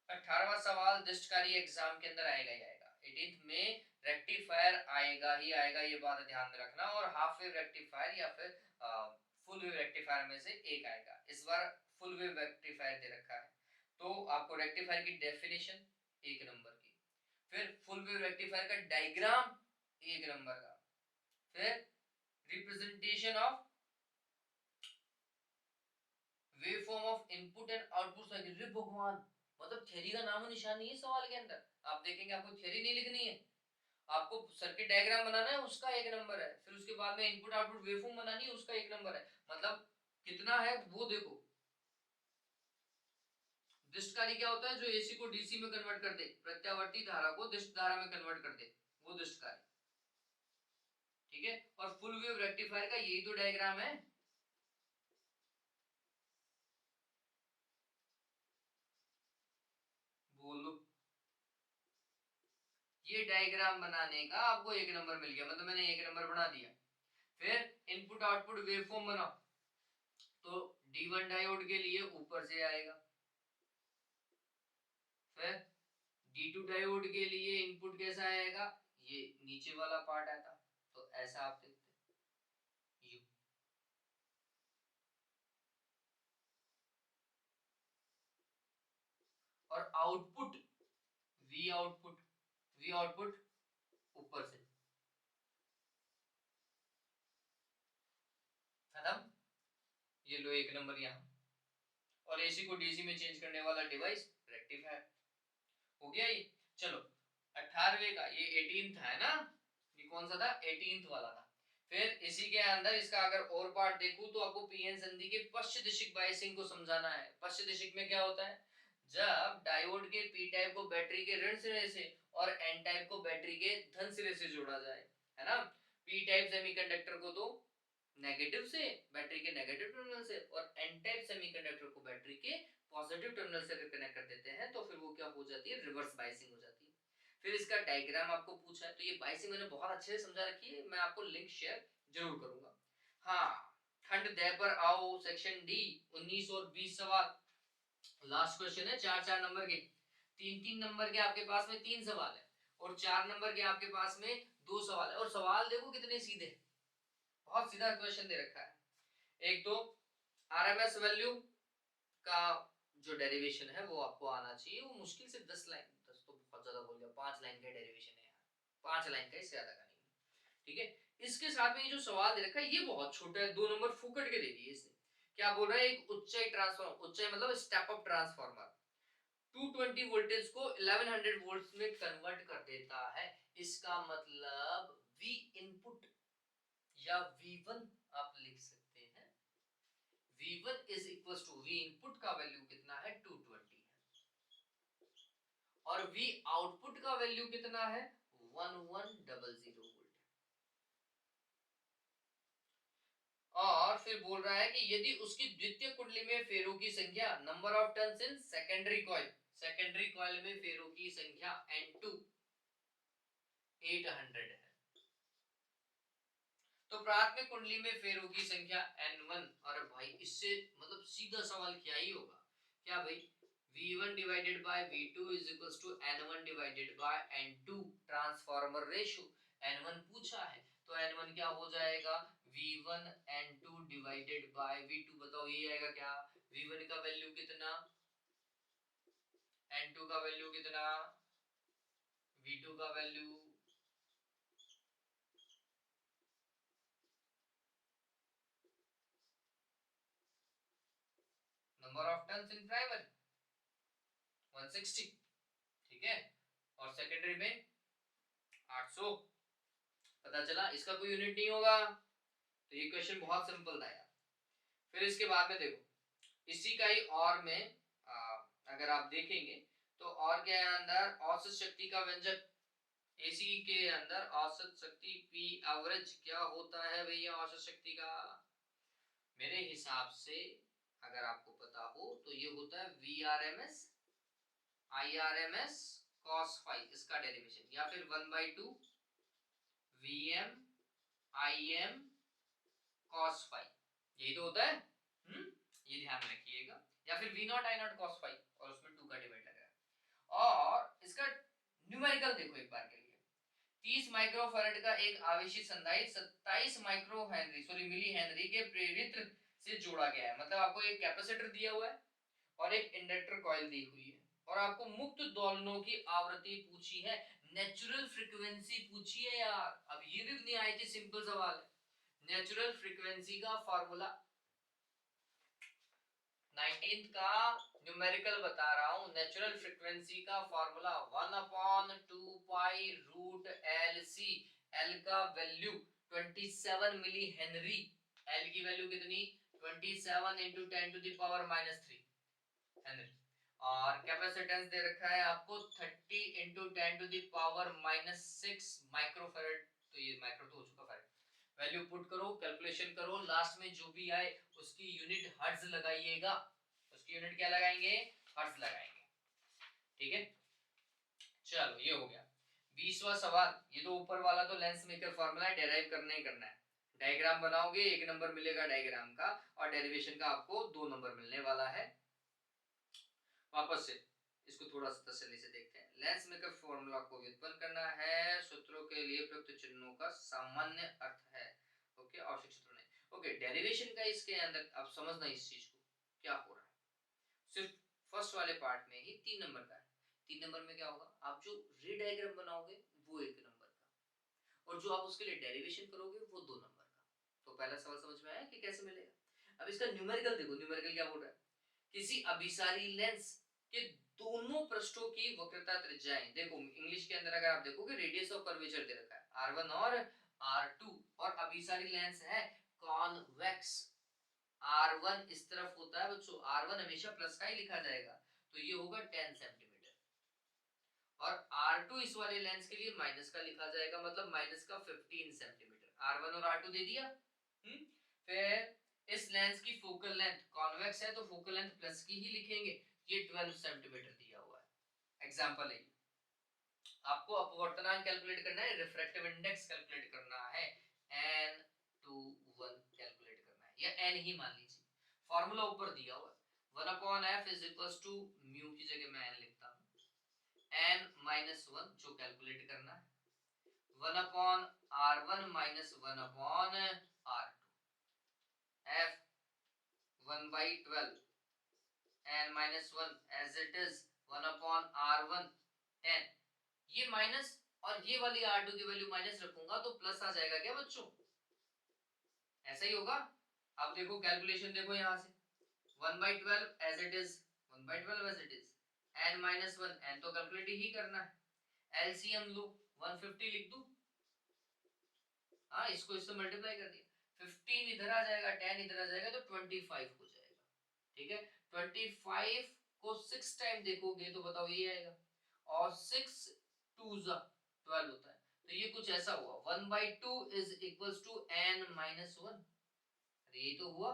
Speaker 1: 18वां सवाल दृष्टकारी एग्जाम के अंदर आएगा ही आएगा। 18th में रेक्टिफायर आएगा ही आएगा, ये बात ध्यान में रखना, और हाफ वेव रेक्टिफायर या फिर फुल वेव रेक्टिफायर में से एक आएगा। इस बार फुल वेव रेक्टिफायर दे रखा है, तो आपको रेक्टिफायर की डेफिनेशन 1 नंबर की, फिर फुल वेव रेक्टिफायर का डायग्राम 1 नंबर का, फिर representation of waveform of input and output cycle. रे भगवान, मतलब थ्योरी का नाम और निशान नहीं है सवाल के अंदर। आप देखेंगे आपको थ्योरी नहीं लिखनी है, आपको सर्किट डायग्राम बनाना है, उसका एक नंबर है। फिर उसके बाद में इनपुट आउटपुट वेवफॉर्म बनानी है, उसका एक नंबर है। मतलब कितना है वो देखो। दिष्टकारी क्या होता है? जो एसी को डीसी में कन्वर्ट कर दे, प्रत्यावर्ती धारा को दिष्ट धारा में कन्वर्ट कर दे, वो दिष्टकारी। ठीक है, और फुल वेव रेक्टिफायर का यही तो डायग्राम है। बोलो, ये डायग्राम बनाने का आपको एक नंबर मिल गया, मतलब मैंने एक नंबर बना दिया। फिर इनपुट आउटपुट वेवफॉर्म बनाओ, तो D1 डायोड के लिए ऊपर से आएगा। फिर D2 डायोड के लिए इनपुट कैसा आएगा? ये नीचे वाला पार्ट आता, तो ऐसा आप देखते यू। और आउटपुट वी आउटपुट ऊपर से। खत्म। ये लो एक नंबर यहाँ। और एसी को डीसी में चेंज करने वाला डिवाइस रेक्टिफायर। हो गया ये। चलो 18वें का, ये 18th है ना, ये कौन सा था? 18th वाला था। फिर इसी के अंदर इसका अगर और पार्ट देखूं तो आपको पीएन संधि के पश्च दिशिक बायसिंग को समझाना है। पश्च दिशिक में क्या होता है? जब डायोड के पी टाइप को बैटरी के ऋण सिरे से और एन टाइप को बैटरी के धन सिरे से जोड़ा जाए, है ना। पी टाइप सेमीकंडक्टर को तो नेगेटिव से, बैटरी के नेगेटिव टर्मिनल से, और एन टाइप सेमीकंडक्टर को बैटरी के पॉजिटिव टर्मिनल से अगर कनेक्ट कर देते हैं तो फिर वो क्या हो जाती है? रिवर्स बायसिंग हो जाती है। फिर इसका डायग्राम आपको पूछा है, तो ये बायसिंग मैंने बहुत अच्छे से समझा रखी है, मैं आपको लिंक शेयर जरूर करूंगा। हाँ, खंड दे पर आओ, सेक्शन डी 19 और 20 सवाल। लास्ट क्वेश्चन है, 4-4 नंबर के, 3-3 नंबर के आपके पास में 3 सवाल है, और 4 नंबर के आपके पास में 2 सवाल है। और सवाल देखो कितने सीधे, बहुत सीधा क्वेश्चन दे रखा है। एक तो आरएमएस वैल्यू का जो डेरिवेशन है वो आपको आना चाहिए। वो मुश्किल से 10 लाइन, 10 तो बहुत ज्यादा बोल गया, 5 लाइन का डेरिवेशन है यार, 5 लाइन का, इससे ज्यादा का नहीं। ठीक है, इसके साथ में ये जो सवाल दे रखा है ये बहुत छोटा है, 2 नंबर फूकट के दे दिए इसने। क्या बोल रहा है? एक उच्चाई ट्रांसफॉर्मर, उच्चाई मतलब स्टेप अप ट्रांसफॉर्मर 220 वोल्टेज को 1100 वोल्ट्स में कन्वर्ट कर देता है। इसका मतलब V इनपुट या V1 आप लिख सकते हैं। V1 is equal to V input का वैल्यू कितना है? 220 है, और V आउटपुट का वैल्यू कितना है? 1100 वोल्ट। और फिर बोल रहा है कि यदि उसकी द्वितीय कुंडली में फेरों की संख्या, number of turns in secondary coil, secondary coil में फेरों की संख्या N2 800 है, तो प्राथमिक कुंडली में फेरों की संख्या N1। और भाई इससे मतलब सीधा सवाल क्या ही होगा? क्या भाई? V1 divided by V2 is equal to N1 divided by N2 transformer ratio. N1 पूछा है तो N1 क्या हो जाएगा? V1 N2 divided by V2। बताओ ये आएगा क्या? V1 का वैल्यू कितना, N2 का वैल्यू कितना, V2 का value. Number of turns in primary 160, ठीक है, और सेकेंडरी में 800। पता चला इसका कोई यूनिट नहीं होगा, तो ये क्वेश्चन बहुत सिंपल था यार। फिर इसके बाद में देखो इसी का ही और में अगर आप देखेंगे तो और क्या है अंदर? औसत शक्ति का व्यंजक। एसी के अंदर औसत शक्ति P एवरेज क्या होता है भैया? औसत शक्ति का मेरे हिसाब से अगर आपको पता हो तो ये होता है VRMS IRMS cos phi, इसका डेरिवेशन, या फिर 1/2 VM IM cos phi, यही तो होता है। ये ध्यान में रखिएगा, या फिर V0 I0 cos phi, और उसमें 2 का डिवाइड लग रहा है। और इसका न्यूमेरिकल देखो एक बार के लिए। 30 माइक्रोफैरड का एक आवेशित संधाई 27 माइक्रो हेनरी मिली हेनरी के प्रेरित्र से जोड़ा गया है। मतलब आपको एक कैपेसिटर दिया हुआ है और एक इंडक्टर कॉइल दी हुई है, और आपको मुक्त दोलनों की आवृत्ति पूछी है, नेचुरल फ्रीक्वेंसी पूछी है यार। अब ये भी नहीं आई थी, सिंपल सवाल है। नेचुरल फ्रीक्वेंसी का फॉर्मूला 19th का न्यूमेरिकल बता रहा हूं। नेचुरल फ्रीक्वेंसी का formula 1/2 pi root L C. L का वैल्यू 27 मिली हेनरी। एल की वैल्यू कितनी? 27 इंटू 10⁻³ हेनरी। और कैपेसिटेंस दे रखा है आपको 30 इंटू 10⁻⁻6 माइक्रोफेरेड। तो ये माइक्रो तो हो चुका फेरेड। वैल्यू पुट करो, कैलकुलेशन करो, लास्ट में जो भी आए उसकी यूनिट हर्ट्ज लगाइएगा। उसकी यूनिट क्या लगाएंगे? हर्ट्ज लगाएंगे। ठीक है, चलो ये हो गया। 20वां सवाल। ये तो ऊपर वाला तो लेंस मेकर फॉर्मूला है, डेराइव करना ही करना है। डायग्राम बनाओगे 1 नंबर मिलेगा डायग्राम का, और डेरिवेशन का आपको 2 नंबर मिलने वाला है। वापस से इसको थोड़ा सा तसल्ली से देखते हैं। लेंस मेकर फॉर्मूला को व्युत्पन्न करना है। सूत्रों के लिए प्रयुक्त चिन्हों का सामान्य अर्थ है। ओके, आवश्यक सूत्र नहीं। ओके, डेरिवेशन का इसके अंदर अब समझना इस चीज को क्या हो रहा है। सिर्फ फर्स्ट वाले पार्ट में ही 3 नंबर का है। 3 नंबर में क्या होगा, आप जो रे डायग्राम बनाओगे वो 1 नंबर का, और जो आप उसके लिए डेरिवेशन करोगे वो 2 नंबर का। तो पहला सवाल समझ में आया कि कैसे मिलेगा। अब इसका न्यूमेरिकल देखो, न्यूमेरिकल क्या बोल रहा है। किसी अभिसारी लेंस के दोनों पृष्ठों की वक्रता त्रिज्याएं, देखो इंग्लिश के अंदर अगर आप देखोगे रेडियस ऑफ कर्वेचर दे रखा है R1 और R2, और अभिसारी लेंस है कॉन्वेक्स। R1 इस तरफ होता है बच्चों, R1 हमेशा प्लस का ही लिखा जाएगा, तो ये होगा 10 सेंटीमीटर। और R2 इस वाले लेंस के लिए माइनस का लिखा जाएगा, मतलब माइनस का 15 सेंटीमीटर। R1 और R2 दे दिया। फिर इस लेंस की फोकल लेंथ कॉन्वेक्स है तो फोकल लेंथ प्लस की ही लिखेंगे, ये 12 सेंटीमीटर दिया हुआ है। एग्जांपल है, आपको अपवर्तनांक कैलकुलेट करना है, रिफ्रैक्टिव इंडेक्स कैलकुलेट करना है, n/1 कैलकुलेट करना है, या n ही मान लीजिए। फार्मूला ऊपर दिया हुआ है, 1/f is equals to mu की जगह मैं n लिखता हूं, n-1 जो कैलकुलेट करना है, 1/r1 minus 1/r2, f 1/12 n-1 as it is 1/r1 10। ये माइनस और ये वाली R2 की वैल्यू माइनस रखूंगा तो प्लस आ जाएगा क्या बच्चों? ऐसा ही होगा। अब देखो कैलकुलेशन देखो यहां से, 1/12 as it is, 1/12 as it is, n-1, n तो कैलकुलेट ही करना है। एलसीएम लो, 150 लिख दूं, हाँ इसको इससे मल्टीप्लाई कर दिया, 15 इधर आ जाएगा, 10 इधर आ जाएगा, तो 25 हो जाएगा। ठीक है, 25 को 6 टाइम देखोगे तो बताओ ये आएगा, और 6 2 12 होता है, तो ये कुछ ऐसा हुआ 1/2 इज इक्वल्स टू n-1। अरे ये तो हुआ,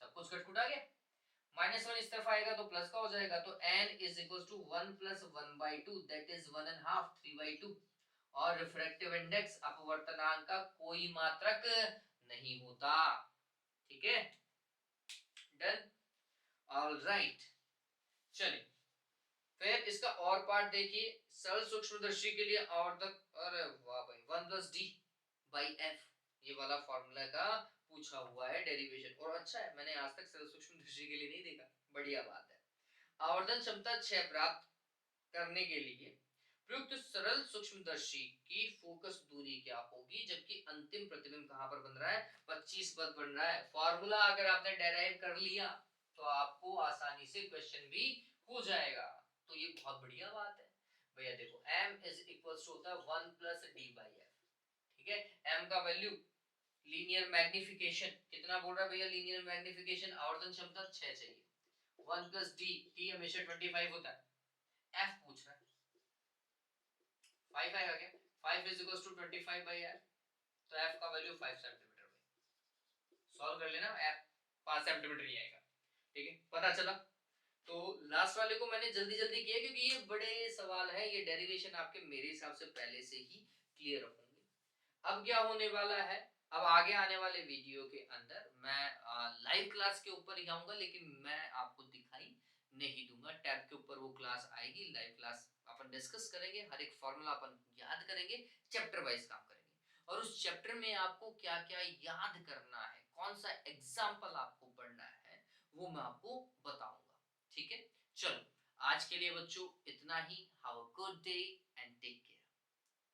Speaker 1: सब कुछ कटकुट आ गया। -1 इस तरफ आएगा तो प्लस का हो जाएगा, तो n is equals to 1 plus 1/2 that is 1.5 3/2। और रिफ्रैक्टिव इंडेक्स अपवर्तनांक का कोई मात्रक नहीं होता। ठीक है, डन, ऑलराइट। चलिए फिर इसका और पार्ट देखिए, सरल सूक्ष्मदर्शी के लिए और तक, अरे वाह भाई, 1+d/f ये वाला फॉर्मूला का पूछा हुआ है डेरिवेशन, और अच्छा है मैंने आज तक सरल सूक्ष्मदर्शी के लिए नहीं देखा, बढ़िया बात है। आवर्धन क्षमता 6 प्राप्त करने के लिए प्रयुक्त सरल सूक्ष्मदर्शी की फोकस दूरी क्या होगी, जबकि अंतिम प्रतिबिंब कहां पर बन रहा है, 25 पर बन रहा है। फॉर्मूला अगर आपने डेराइव कर लिया तो आपको आसानी से क्वेश्चन भी हो जाएगा, तो ये बहुत बढ़िया बात है भैया। देखो m इज इक्वल्स टू होता है 1+d/f। ठीक है, m का वैल्यू लीनियर मैग्निफिकेशन कितना बोल रहा है भैया, लीनियर मैग्निफिकेशन आवर्धन क्षमता 6 चाहिए, 1+d, t हमेशा 25 होता है, f पूछ रहा है 5 आएगा क्या, 5 इज इक्वल्स टू 25/f, तो f का वैल्यू 5 सेंटीमीटर भाई, सॉल्व कर लेना, f 5 सेंटीमीटर ही आएगा। ठीक है, पता चला। तो लास्ट वाले को मैंने जल्दी जल्दी किया क्योंकि ये बड़े सवाल है, ये डेरिवेशन आपके मेरे हिसाब से पहले से ही क्लियर होंगे। अब क्या होने वाला है, अब आगे आने वाले वीडियो के अंदर मैं लाइव क्लास के ऊपर ही आऊंगा, लेकिन मैं आपको दिखाई नहीं दूंगा, टैब के ऊपर वो क्लास आएगी, लाइव क्लास अपन डिस्कस करेंगे, हर एक फॉर्मूला अपन याद करेंगे, चैप्टर वाइज काम करेंगे, और उस चैप्टर में आपको क्या क्या याद करना है, कौन सा एग्जाम्पल आपको पढ़ना है, वो मैं आपको बताऊंगा। ठीक है, चलो आज के लिए बच्चों इतना ही। Have a good day and take care.